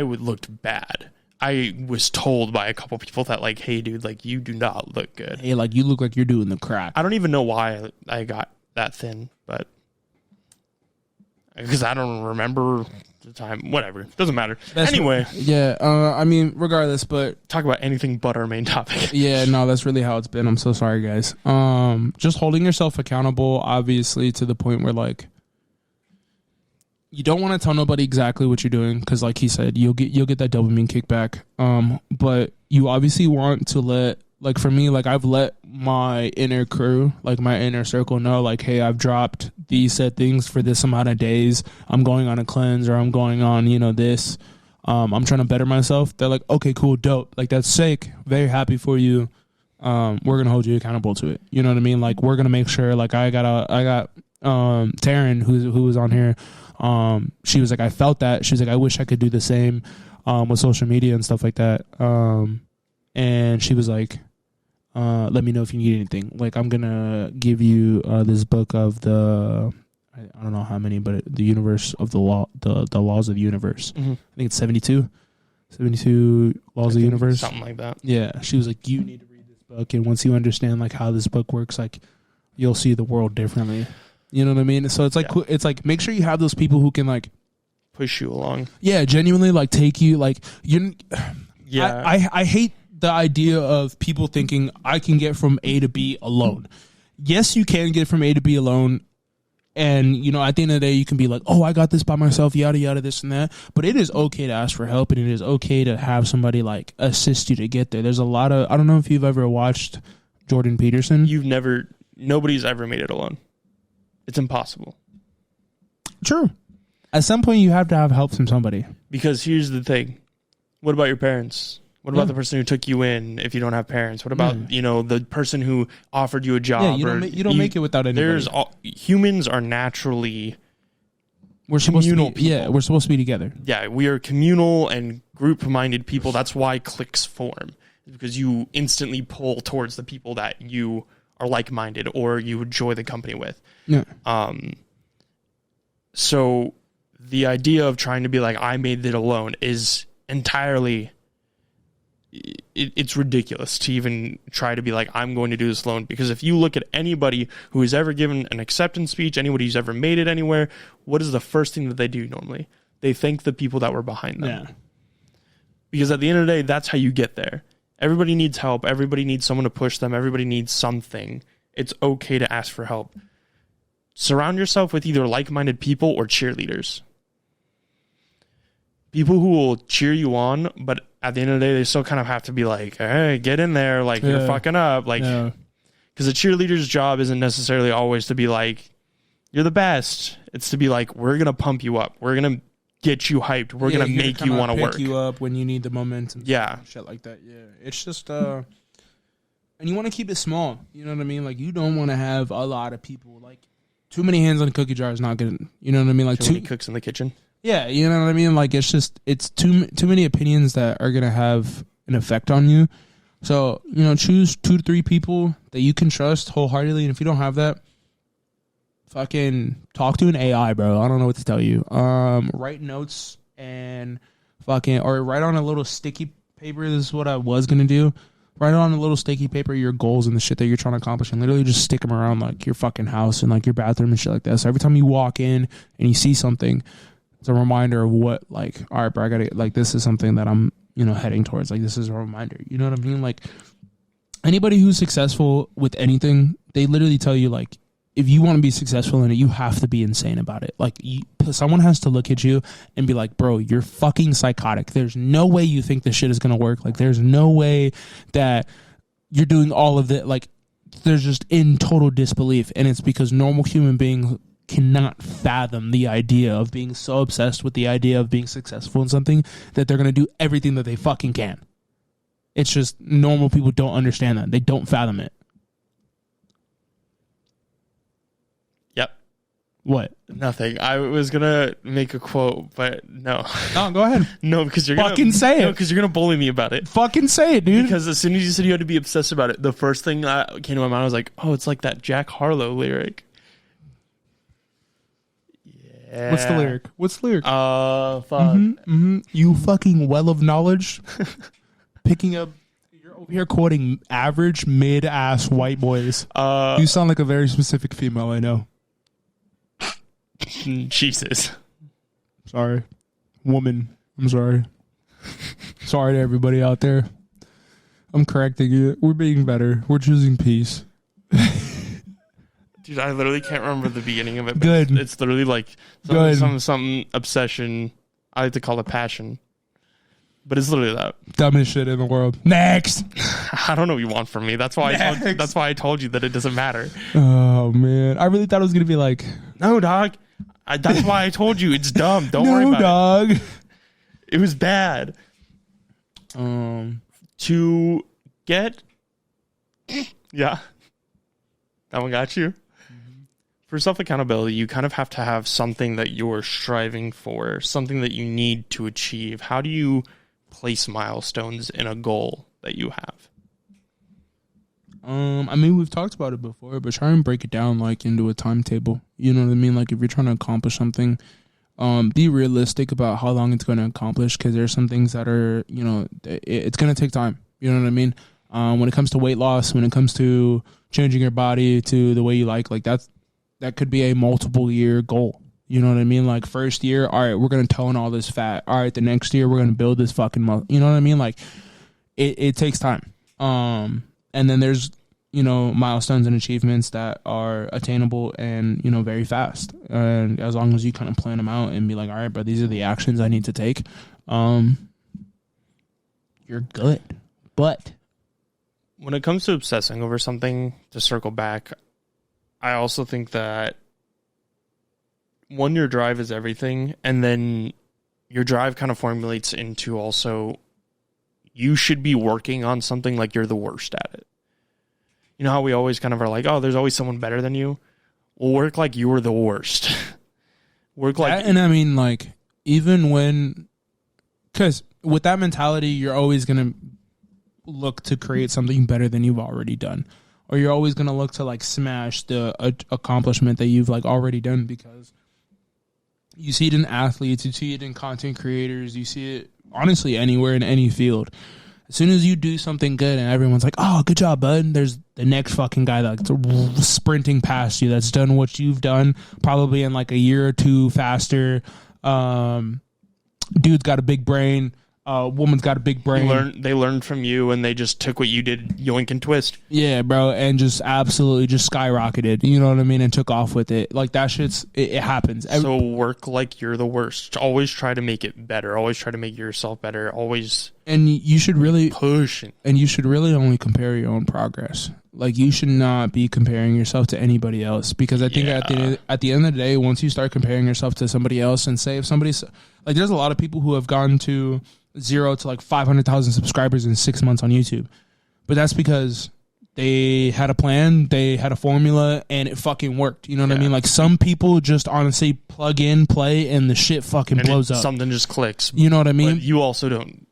looked bad. I was told by a couple people that like, hey dude, like you do not look good. Hey, like you look like you're doing the crack. I don't even know why I got that thin, but because I don't remember the time. Whatever, doesn't matter. Anyway, I mean, regardless, but talk about anything but our main topic. Yeah, no, that's really how it's been. I'm so sorry, guys. Just holding yourself accountable, obviously, to the point where like you don't want to tell nobody exactly what you're doing because, like he said, you'll get that dopamine kickback. But you obviously want to let, like for me, like I've let my inner crew, like my inner circle, know, like, hey, I've dropped these said things for this amount of days. I'm going on a cleanse, or I'm going on, this. I'm trying to better myself. They're like, okay, cool, dope. Like that's sick. Very happy for you. We're gonna hold you accountable to it. You know what I mean? Like we're gonna make sure. Like I got Taryn who was on here. She was like, I felt that. She was like, I wish I could do the same with social media and stuff like that. And she was like, let me know if you need anything. Like I'm gonna give you this book of the I don't know how many, but the universe of the laws of the universe. Mm-hmm. I think it's 72 laws of the universe, something like that. Yeah, she was like, you need to read this book, and once you understand like how this book works, like you'll see the world differently. You know what I mean? So it's like it's like make sure you have those people who can like push you along. Yeah, genuinely like take you like you. Yeah, I hate the idea of people thinking I can get from A to B alone. Yes, you can get from A to B alone. And, at the end of the day, you can be like, oh, I got this by myself, yada, yada, this and that. But it is okay to ask for help, and it is okay to have somebody, like, assist you to get there. There's a lot of, I don't know if you've ever watched Jordan Peterson. Nobody's ever made it alone. It's impossible. True. At some point, you have to have help from somebody. Because here's the thing. What about your parents? What about the person who took you in if you don't have parents? What about, the person who offered you a job? Yeah, you don't make it without anybody. Humans are naturally we're supposed to be together. Yeah, we are communal and group-minded people. That's why cliques form. Because you instantly pull towards the people that you are like-minded or you enjoy the company with. Yeah. So the idea of trying to be like, I made it alone is entirely... It's ridiculous to even try to be like, I'm going to do this alone. Because if you look at anybody who has ever given an acceptance speech, anybody who's ever made it anywhere, what is the first thing that they do normally? They thank the people that were behind them. Yeah. Because at the end of the day, that's how you get there. Everybody needs help. Everybody needs someone to push them. Everybody needs something. It's okay to ask for help. Surround yourself with either like-minded people or cheerleaders. People who will cheer you on, but at the end of the day, they still kind of have to be like, hey, get in there. Like, you're fucking up. Like, because a cheerleader's job isn't necessarily always to be like, you're the best. It's to be like, we're going to pump you up. We're going to get you hyped. We're going to make you want to work. Pick you up when you need the momentum. Yeah. Shit like that. Yeah. It's just, and you want to keep it small. You know what I mean? Like, you don't want to have a lot of people. Like, too many hands on a cookie jar is not good. You know what I mean? Like, too many cooks in the kitchen. Yeah, you know what I mean? Like, it's too many opinions that are going to have an effect on you. So, choose 2 to 3 people that you can trust wholeheartedly. And if you don't have that, fucking talk to an AI, bro. I don't know what to tell you. Write notes and or write on a little sticky paper. This is what I was going to do. Write on a little sticky paper your goals and the shit that you're trying to accomplish, and literally just stick them around like your fucking house and like your bathroom and shit like that. So every time you walk in and you see something, it's a reminder of what, like, all right, bro, I gotta, like, this is something that I'm, heading towards. Like, this is a reminder. You know what I mean? Like, anybody who's successful with anything, they literally tell you, like, if you want to be successful in it, you have to be insane about it. Like, someone has to look at you and be like, bro, you're fucking psychotic. There's no way you think this shit is gonna work. Like, there's no way that you're doing all of it. Like, there's just in total disbelief. And it's because normal human beings cannot fathom the idea of being so obsessed with the idea of being successful in something that they're going to do everything that they fucking can. It's just normal people don't understand that. They don't fathom it. Yep. What? Nothing. I was going to make a quote, but no. No, go ahead. No, because you're fucking say it. No, because you're going to bully me about it. Fucking say it, dude. Because as soon as you said you had to be obsessed about it, the first thing that came to my mind was like, oh, it's like that Jack Harlow lyric. Yeah. What's the lyric? Fuck. You fucking well of knowledge. Picking up, you're over here quoting average mid-ass white boys. You sound like a very specific female, I know. Jesus. Sorry. Woman. I'm sorry. Sorry to everybody out there. I'm correcting you. We're being better. We're choosing peace. Dude, I literally can't remember the beginning of it. But Good. It's literally like some obsession. I like to call it passion. But it's literally that. Dumbest shit in the world. Next. I don't know what you want from me. That's why I told you that it doesn't matter. Oh, man. I really thought it was going to be like... No, dog. That's why I told you. It's dumb. Don't worry about dog. It was bad. To get... Yeah. That one got you? For self-accountability, you kind of have to have something that you're striving for, something that you need to achieve. How do you place milestones in a goal that you have? I mean, we've talked about it before, but try and break it down like into a timetable. You know what I mean? Like if you're trying to accomplish something, be realistic about how long it's going to accomplish, because there's some things that are, you know, it's going to take time. You know what I mean? When it comes to weight loss, when it comes to changing your body to the way you like that could be a multiple year goal. You know what I mean? Like first year, all right, we're going to tone all this fat. All right, the next year we're going to build this fucking muscle. You know what I mean? Like it takes time. And then there's, you know, milestones and achievements that are attainable and, you know, very fast. And as long as you kind of plan them out and be like, all right, bro, these are the actions I need to take. You're good. But when it comes to obsessing over something, to circle back, I also think that one, your drive is everything, and then your drive kind of formulates into also you should be working on something like you're the worst at it. You know how we always kind of are like, oh, there's always someone better than you? Well, work like you were the worst. Work like... And I mean, like, even when... Because with that mentality, you're always going to look to create something better than you've already done. Or you're always going to look to, like, smash the accomplishment that you've, like, already done, because you see it in athletes, you see it in content creators, you see it, honestly, anywhere in any field. As soon as you do something good and everyone's like, oh, good job, bud, there's the next fucking guy that's sprinting past you that's done what you've done, probably in, like, a year or two faster. Dude's got a big brain. Woman's got a big brain. They learned from you, and they just took what you did, yoink and twist. Yeah, bro, and just absolutely just skyrocketed. You know what I mean? And took off with it. Like that shit's it happens. So work like you're the worst. Always try to make it better. Always try to make yourself better. Always. And you should really push. And you should really only compare your own progress. Like you should not be comparing yourself to anybody else, because I think at the end of the day, once you start comparing yourself to somebody else, and say if somebody's like, there's a lot of people who have gotten to 0 to like 500,000 subscribers in 6 months on YouTube, but that's because they had a plan, they had a formula, and it fucking worked. You know what I mean? Like some people just honestly plug in, play, and the shit fucking blows up. Something just clicks. You know what I mean? But you also don't.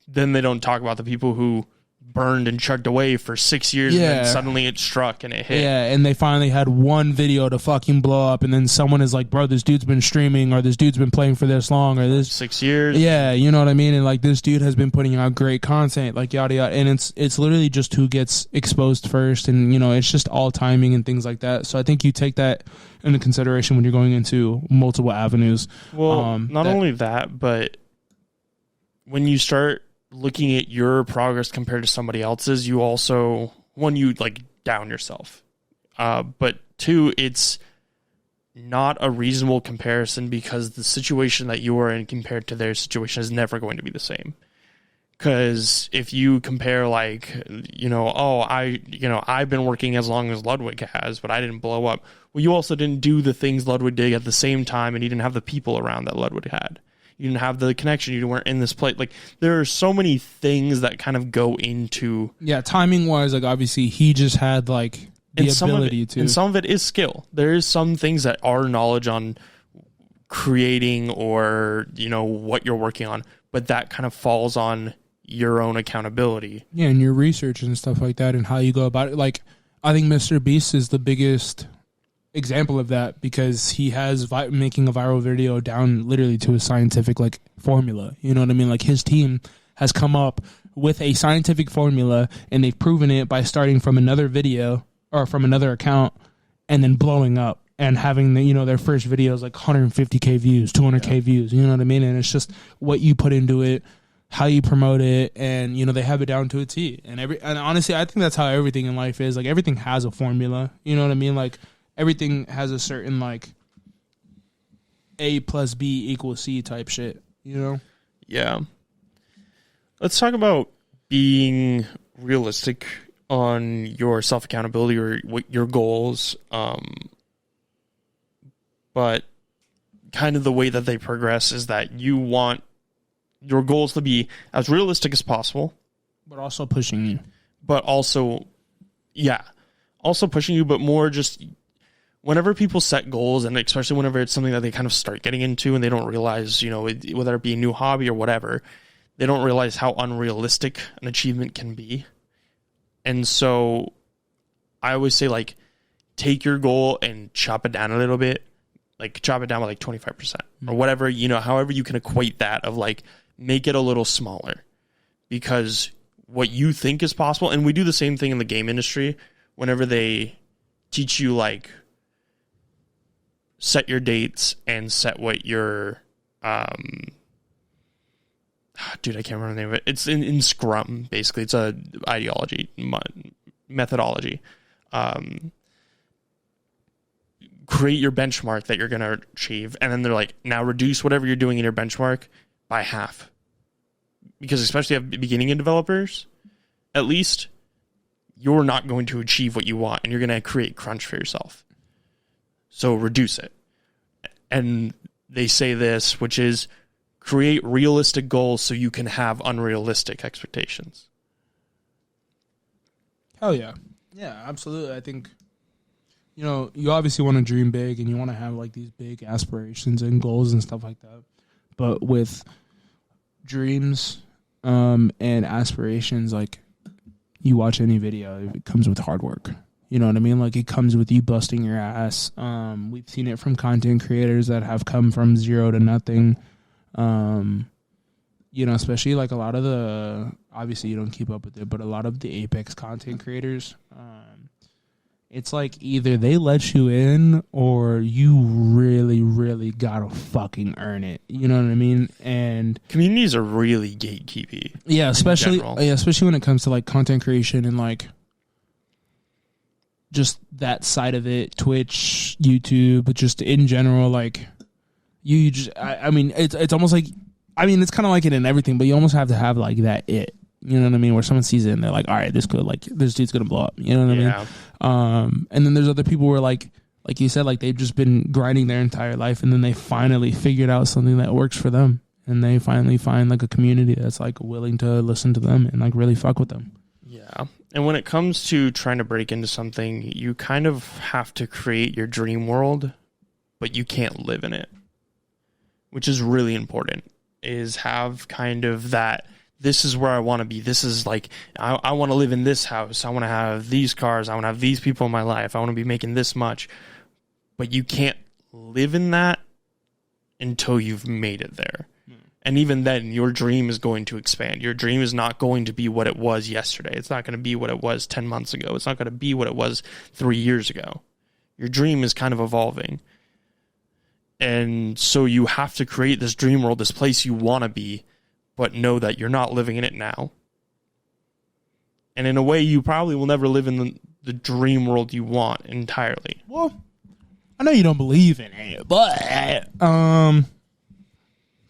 Then they don't talk about the people who burned and chugged away for 6 years, and then suddenly it struck and it hit. Yeah, and they finally had one video to fucking blow up, and then someone is like, bro, this dude's been streaming, or this dude's been playing for this long, or this 6 years. Yeah, you know what I mean? And like this dude has been putting out great content, like yada yada. And it's literally just who gets exposed first, and you know, it's just all timing and things like that. So I think you take that into consideration when you're going into multiple avenues. Well, not only that, but when you start looking at your progress compared to somebody else's, you also, one, you like down yourself. But two, it's not a reasonable comparison, because the situation that you are in compared to their situation is never going to be the same. Because if you compare, like, you know, I've been working as long as Ludwig has, but I didn't blow up. Well, you also didn't do the things Ludwig did at the same time, and you didn't have the people around that Ludwig had. You didn't have the connection. You weren't in this place. Like, there are so many things that kind of go into... Yeah, timing-wise, like, obviously, he just had, like, the ability to... And some of it is skill. There is some things that are knowledge on creating or, you know, what you're working on, but that kind of falls on your own accountability. Yeah, and your research and stuff like that, and how you go about it. Like, I think Mr. Beast is the biggest example of that, because he has making a viral video down literally to a scientific like formula. You know what I mean? Like his team has come up with a scientific formula, and they've proven it by starting from another video or from another account and then blowing up and having the, you know, their first videos like 150k views, 200k views. You know what I mean? And it's just what you put into it, how you promote it, and you know, they have it down to a T. And honestly, I think that's how everything in life is. Like everything has a formula. You know what I mean? Like everything has a certain like A plus B equals C type shit, you know? Yeah. Let's talk about being realistic on your self accountability or your goals. But kind of the way that they progress is that you want your goals to be as realistic as possible, But also pushing you. but also, also pushing you, but more just whenever people set goals, and especially whenever it's something that they kind of start getting into and they don't realize, whether it be a new hobby or whatever, they don't realize how unrealistic an achievement can be. And so I always say, like, take your goal and chop it down a little bit, like chop it down by like 25% or whatever, however you can equate that of like, make it a little smaller, because what you think is possible. And we do the same thing in the game industry whenever they teach you like set your dates and set what your, dude, I can't remember the name of it. It's in Scrum, basically. It's a ideology, methodology. Create your benchmark that you're going to achieve. And then they're like, now reduce whatever you're doing in your benchmark by half. Because especially at beginning developers, at least you're not going to achieve what you want, and you're going to create crunch for yourself. So reduce it. And they say this, which is create realistic goals so you can have unrealistic expectations. Hell yeah. Yeah, absolutely. I think, you obviously want to dream big and you want to have like these big aspirations and goals and stuff like that. But with dreams and aspirations, like, you watch any video, it comes with hard work. You know what I mean? Like, it comes with you busting your ass. We've seen it from content creators that have come from zero to nothing. Especially like a lot of the, obviously you don't keep up with it, but a lot of the Apex content creators, it's like either they let you in or you really, really gotta fucking earn it. You know what I mean? And communities are really gatekeepy. Yeah, especially when it comes to like content creation and like just that side of it, Twitch, YouTube, just in general, like you just, I mean, it's almost like, I mean, it's kind of like it in everything, but you almost have to have like that it. You know what I mean? Where someone sees it and they're like, all right, this dude's gonna blow up. You know what I mean? And then there's other people where like you said, like they've just been grinding their entire life, and then they finally figured out something that works for them, and they finally find like a community that's like willing to listen to them and like really fuck with them. Yeah. And when it comes to trying to break into something, you kind of have to create your dream world, but you can't live in it, which is really important, is have kind of that, this is where I want to be. This is like, I want to live in this house. I want to have these cars. I want to have these people in my life. I want to be making this much. But you can't live in that until you've made it there. And even then, your dream is going to expand. Your dream is not going to be what it was yesterday. It's not going to be what it was 10 months ago. It's not going to be what it was 3 years ago. Your dream is kind of evolving. And so you have to create this dream world, this place you want to be, but know that you're not living in it now. And in a way, you probably will never live in the dream world you want entirely. Well, I know you don't believe in it, but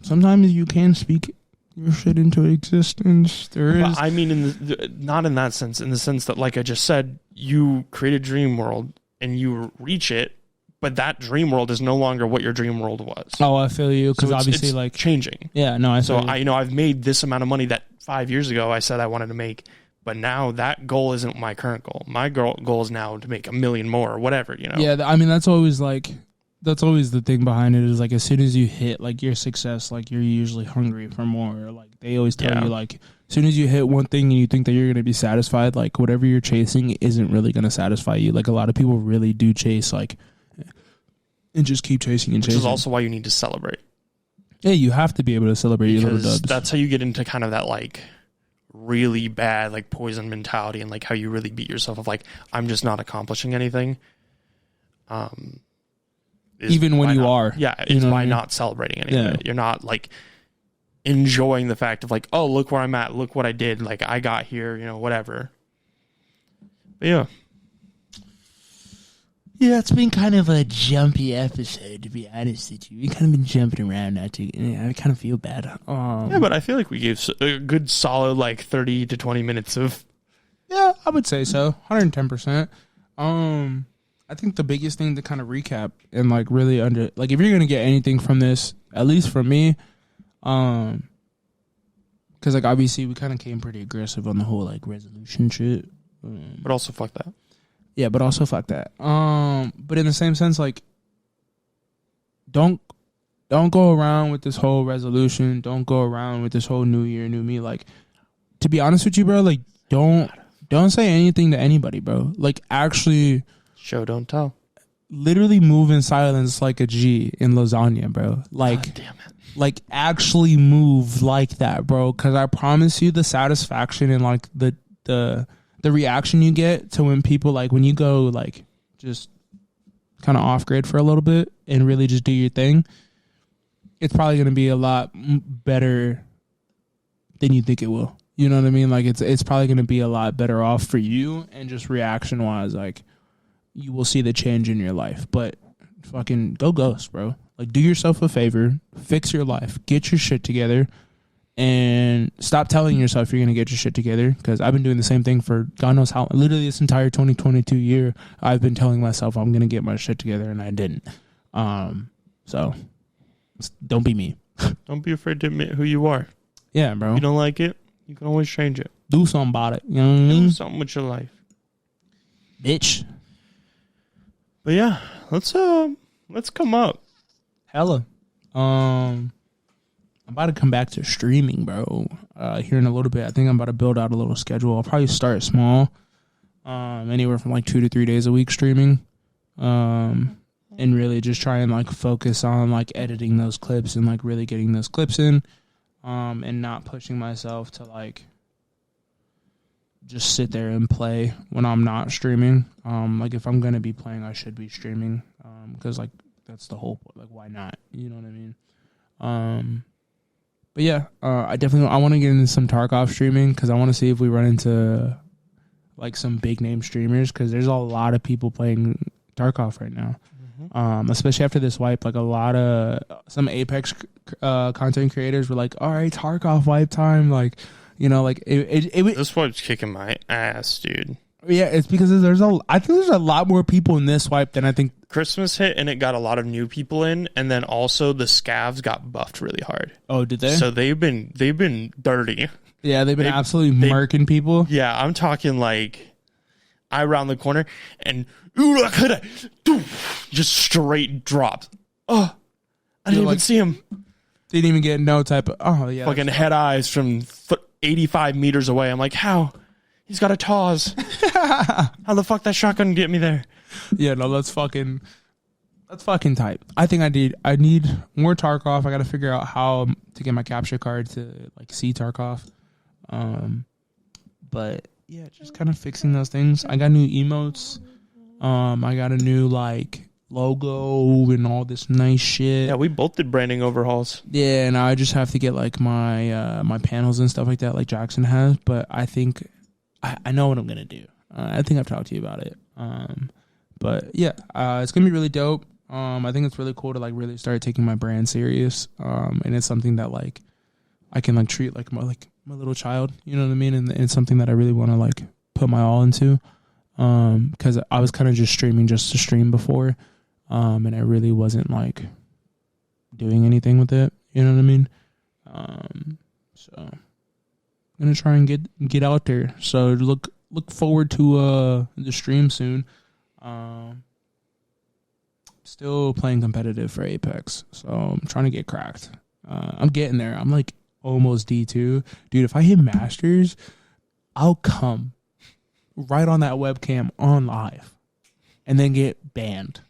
sometimes you can speak your shit into existence. But I mean, not in that sense. In the sense that, like I just said, you create a dream world and you reach it, but that dream world is no longer what your dream world was. Oh, I feel you, because obviously, it's like changing. Yeah, no, I feel you. I've made this amount of money that 5 years ago I said I wanted to make, but now that goal isn't my current goal. My goal is now to make $1 million more or whatever. Yeah, I mean that's always the thing behind it, is like as soon as you hit like your success, like you're usually hungry for more. Like they always tell you, like as soon as you hit one thing and you think that you're gonna be satisfied, like whatever you're chasing isn't really gonna satisfy you. Like a lot of people really do chase like. And just keep chasing and chasing. Which is also why you need to celebrate. Yeah, you have to be able to celebrate your little dubs. That's how you get into kind of that like really bad like poison mentality, and like how you really beat yourself of like, I'm just not accomplishing anything. Even when you are. Yeah, it's by not celebrating any of it. You're not like enjoying the fact of like, oh, look where I'm at, look what I did, like I got here, whatever. But yeah. Yeah, it's been kind of a jumpy episode, to be honest with you. We kind of been jumping around now, too. I kind of feel bad. Yeah, but I feel like we gave a good solid, like, 30 to 20 minutes of... Yeah, I would say so. 110%. I think the biggest thing to kind of recap and, like, really if you're going to get anything from this, at least from me, because, like, obviously we kind of came pretty aggressive on the whole, like, resolution shit. But also, fuck that. Yeah, but also fuck that. But in the same sense, like, don't go around with this whole resolution. Don't go around with this whole new year, new me. Like, to be honest with you, bro, like, don't say anything to anybody, bro. Like, actually, show don't tell. Literally move in silence like a G in lasagna, bro. Like, God damn it. Like, actually move like that, bro. Because I promise you, the satisfaction and like the reaction you get to when people, like, when you go, like, just kind of off grid for a little bit and really just do your thing, it's probably going to be a lot better than you think it will. You know what I mean? Like, it's probably going to be a lot better off for you, and just reaction wise, like, you will see the change in your life. But fucking go ghost, bro. Like, do yourself a favor, fix your life, get your shit together. And stop telling yourself you're going to get your shit together, because I've been doing the same thing for God knows how. Literally this entire 2022 year, I've been telling myself I'm going to get my shit together, and I didn't. So don't be me. Don't be afraid to admit who you are. Yeah, bro. If you don't like it, you can always change it. Do something about it. You know what I mean? Do something with your life. Bitch. But yeah, let's come up. Hella. I'm about to come back to streaming, bro. Here in a little bit. I think I'm about to build out a little schedule. I'll probably start small. Anywhere from like 2 to 3 days a week streaming. And really just try and like focus on like editing those clips and like really getting those clips in. And not pushing myself to like just sit there and play when I'm not streaming. Like, if I'm gonna be playing, I should be streaming. Because like that's the whole point. Like, why not? You know what I mean? But yeah, I want to get into some Tarkov streaming, because I want to see if we run into like some big name streamers, because there's a lot of people playing Tarkov right now. Especially after this wipe, like some Apex content creators were like, all right, Tarkov wipe time. Like, you know, like this wipe's kicking my ass, dude. Yeah, it's because I think there's a lot more people in this wipe than I think. Christmas hit and it got a lot of new people in, and then also the scavs got buffed really hard. Oh, did they? So they've been dirty. Yeah, they've been absolutely murking people. Yeah, I'm talking like I round the corner and just straight dropped. Oh, I didn't even see him. Didn't even get no type of fucking head eyes from 85 meters away. I'm like, how? He's got a Taz. How the fuck that shotgun get me there? Yeah, no, that's fucking tight. I think I need more Tarkov. I got to figure out how to get my capture card to like see Tarkov. But yeah, just kind of fixing those things. I got new emotes. I got a new like logo and all this nice shit. Yeah, we both did branding overhauls. Yeah, and I just have to get like my my panels and stuff like that, like Jaxon has. But I think I know what I'm gonna do. I think I've talked to you about it. But yeah, it's gonna be really dope. I think it's really cool to like really start taking my brand serious. And it's something that like I can like treat like my little child. You know what I mean? And it's something that I really want to like put my all into. Because I was kind of just streaming just to stream before. And I really wasn't like doing anything with it. You know what I mean? So I'm gonna try and get out there. So look forward to the stream soon. Still playing competitive for Apex, so I'm trying to get cracked. I'm getting there. I'm like almost D2. Dude, if I hit Masters, I'll come right on that webcam on live and then get banned.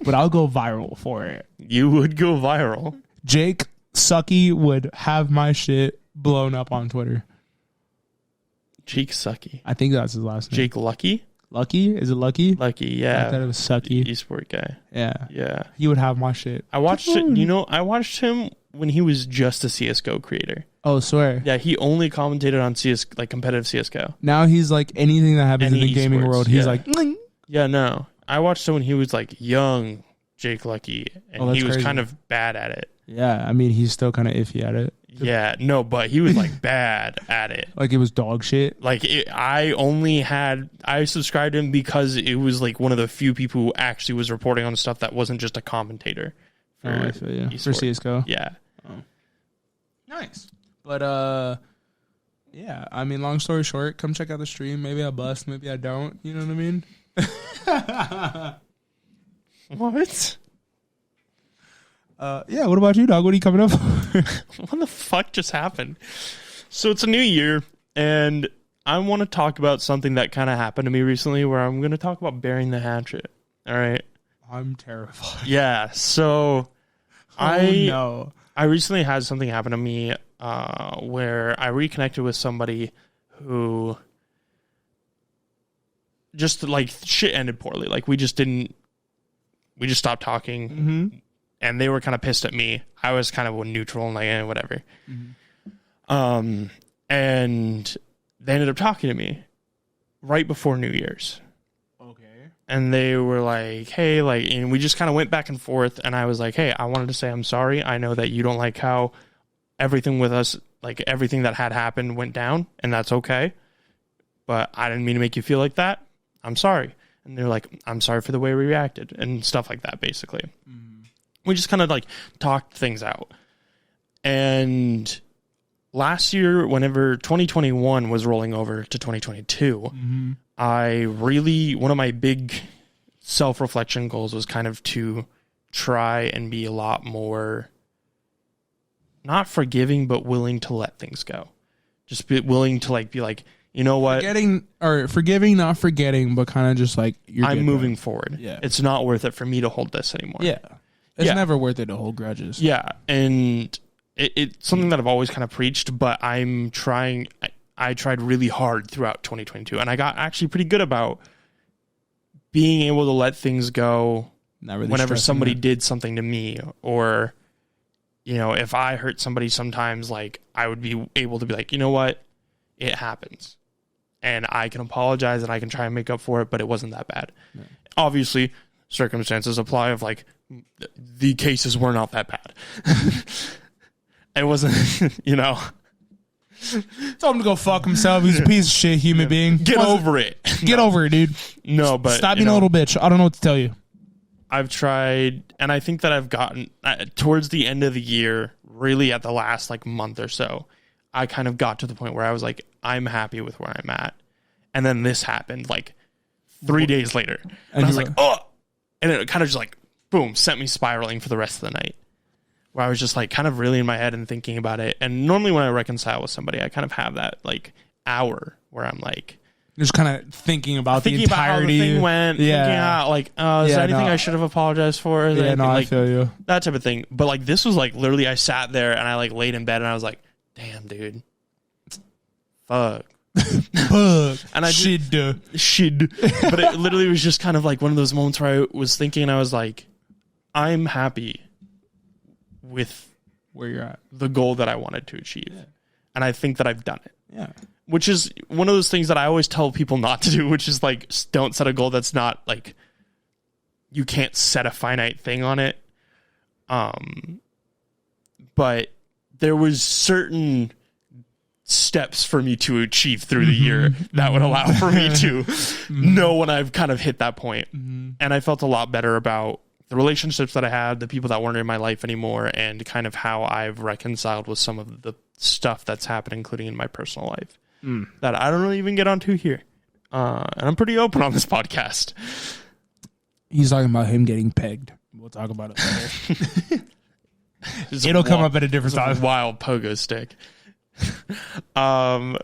But I'll go viral for it. You would go viral. Jake Sucky would have my shit blown up on Twitter. Jake Sucky. I think that's his last name. Jake Lucky? Lucky? Is it Lucky? Lucky, yeah. I thought it was Sucky. Esport guy. Yeah. Yeah. He would have my shit. I watched it. You know, I watched him when he was just a CSGO creator. Oh, swear. Yeah, he only commentated on competitive CSGO. Now he's like anything that happens in the gaming esports, world. He's like, yeah, no. I watched it when he was like young Jake Lucky, and he was crazy. kind of bad at it. Yeah, I mean, he's still kind of iffy at it. Yeah, no, but he was like bad at it. Like it was dog shit. Like I subscribed to him because it was like one of the few people who actually was reporting on stuff that wasn't just a commentator. I feel you. For CSGO. Yeah. Oh. Nice. But yeah, I mean, long story short, come check out the stream. Maybe I bust, maybe I don't. You know what I mean? What? Yeah, what about you, dog? What are you coming up for? What the fuck just happened? So it's a new year, and I want to talk about something that kind of happened to me recently where I'm going to talk about burying the hatchet. All right? I'm terrified. Yeah, so no. I recently had something happen to me where I reconnected with somebody who just, like, shit ended poorly. Like, we just stopped talking. Mm-hmm. And they were kind of pissed at me. I was kind of neutral and like, whatever. Mm-hmm. And they ended up talking to me right before New Year's. Okay. And they were like, hey, like, and we just kind of went back and forth. And I was like, hey, I wanted to say I'm sorry. I know that you don't like how everything with us, like everything that had happened went down, and that's okay. But I didn't mean to make you feel like that. I'm sorry. And they're like, I'm sorry for the way we reacted and stuff like that, basically. Mm-hmm. We just kind of like talked things out. And last year, whenever 2021 was rolling over to 2022, mm-hmm. One of my big self-reflection goals was kind of to try and be a lot more, not forgiving, but willing to let things go. Just be willing to like, be like, you know what? Forgiving, not forgetting, but kind of just like, I'm moving forward. Yeah. It's not worth it for me to hold this anymore. Yeah. It's never worth it to hold grudges. Yeah, and it's something that I've always kind of preached, but I'm trying. I tried really hard throughout 2022, and I got actually pretty good about being able to let things go whenever somebody did something to me, or, you know, if I hurt somebody sometimes, like, I would be able to be like, you know what, it happens, and I can apologize and I can try and make up for it, but it wasn't that bad. Yeah. Obviously, circumstances apply of like, the cases were not that bad. It wasn't, you know. Tell him to go fuck himself. He's a piece of shit human being. Get over it. Get over it, dude. No, but stop being a little bitch. I don't know what to tell you. I've tried, and I think that I've gotten towards the end of the year, really at the last like month or so, I kind of got to the point where I was like, I'm happy with where I'm at. And then this happened like 3 days later. And I was like, oh, and it kind of just like, boom, sent me spiraling for the rest of the night, where I was just like kind of really in my head and thinking about it. And normally when I reconcile with somebody, I kind of have that like hour where I'm like just kind of thinking about the entirety. About how the thing went. Yeah. Thinking out like, is there anything I should have apologized for? Yeah, no, I feel you. That type of thing. But like this was like literally I sat there and I like laid in bed and I was like, damn, dude. Fuck. And I shit. But it literally was just kind of like one of those moments where I was thinking and I was like, I'm happy with where you're at, the goal that I wanted to achieve. Yeah. And I think that I've done it. Yeah. Which is one of those things that I always tell people not to do, which is like, don't set a goal that's not like, you can't set a finite thing on it. But there was certain steps for me to achieve through the year that would allow for me to know when I've kind of hit that point. And I felt a lot better about the relationships that I had, the people that weren't in my life anymore, and kind of how I've reconciled with some of the stuff that's happened, including in my personal life, that I don't really even get onto here. And I'm pretty open on this podcast. He's talking about him getting pegged. We'll talk about it later. It'll come up at a different time. Wild pogo stick. But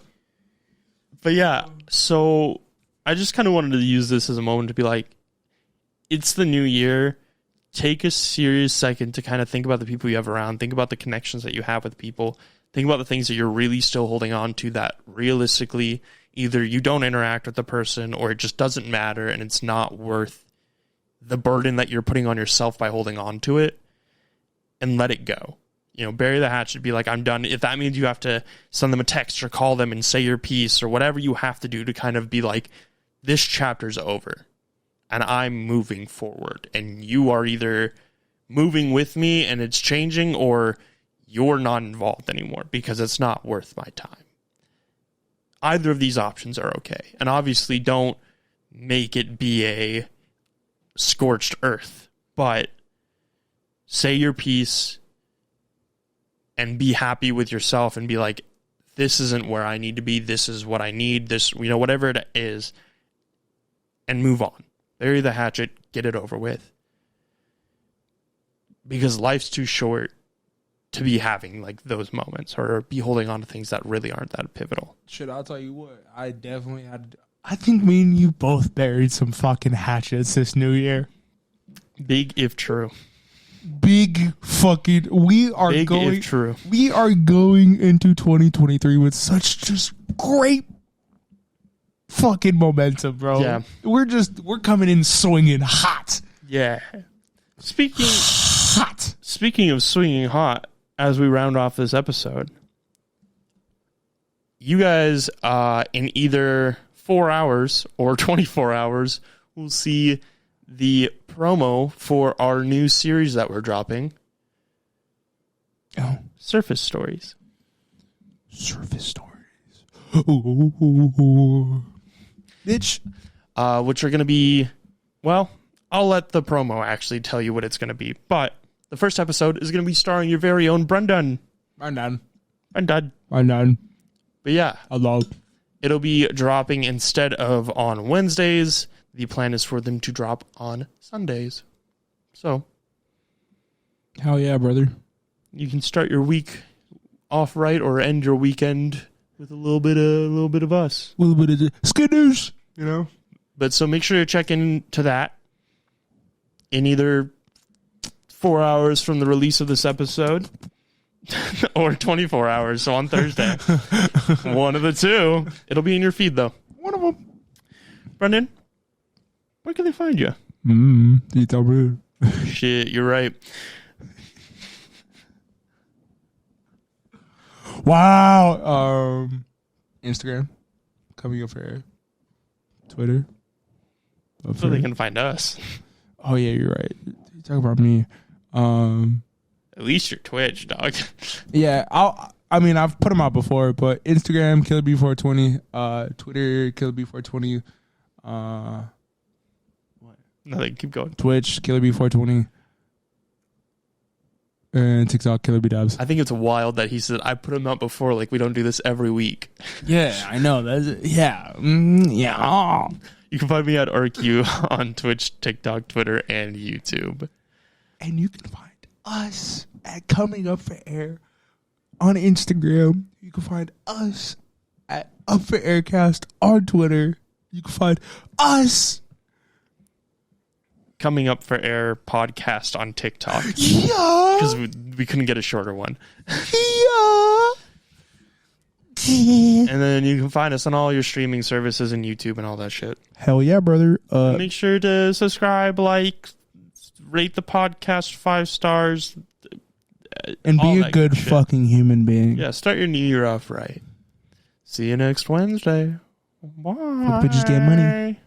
yeah, so I just kind of wanted to use this as a moment to be like, it's the new year. Take a serious second to kind of think about the people you have around. Think about the connections that you have with people. Think about the things that you're really still holding on to that realistically either you don't interact with the person or it just doesn't matter and it's not worth the burden that you're putting on yourself by holding on to it, and let it go. You know, bury the hatchet, be like, I'm done. If that means you have to send them a text or call them and say your piece or whatever you have to do to kind of be like, this chapter's over. and I'm moving forward, and you are either moving with me and it's changing, or you're not involved anymore because it's not worth my time. Either of these options are okay. And obviously don't make it be a scorched earth, but say your piece and be happy with yourself and be like, this isn't where I need to be. This is what I need. This, whatever it is, and move on. Bury the hatchet, get it over with. Because life's too short to be having like those moments or be holding on to things that really aren't that pivotal. Shit, I'll tell you what. I definitely had. I think me and you both buried some fucking hatchets this new year. Big if true. Big fucking. We are Big going. If true. We are going into 2023 with such just great fucking momentum, bro. Yeah. We're coming in swinging hot. Yeah. Speaking of swinging hot, as we round off this episode, you guys in either 4 hours or 24 hours will see the promo for our new series that we're dropping. Oh, Surface Stories. Surface Stories. Ooh. Bitch. Which are going to be, well, I'll let the promo actually tell you what it's going to be. But the first episode is going to be starring your very own Brendan. Brendan. But yeah. Hello. It'll be dropping instead of on Wednesdays. The plan is for them to drop on Sundays. So. Hell yeah, brother. You can start your week off right or end your weekend with a little bit of us. A little bit of skidders, But so make sure to check into that in either 4 hours from the release of this episode or 24 hours. So on Thursday, one of the two. It'll be in your feed though. One of them. Brendan, where can they find you? Shit, you're right. Wow. Instagram. Coming up for air. Twitter. So they can find us. Oh yeah, you're right. You talk about me. At least your Twitch, dog. Yeah, I've put them out before, but Instagram KillerB420, Twitter KillerB420, What? Nothing. Keep going. Twitch KillerB420, and TikTok KillerB I think it's wild that he said I put him out before. Like we don't do this every week. Yeah, I know. Yeah. Yeah. You can find me at RQ on Twitch, TikTok, Twitter, and YouTube. And you can find us at Coming Up for Air on Instagram. You can find us at Up for Aircast on Twitter. You can find us Coming Up for Air podcast on TikTok. Yeah. Because we couldn't get a shorter one. Yeah. And then you can find us on all your streaming services and YouTube and all that shit. Hell yeah, brother. Make sure to subscribe, like, rate the podcast 5 stars. And be a good fucking human being. Yeah, start your new year off right. See you next Wednesday. Bye. Bitches get money.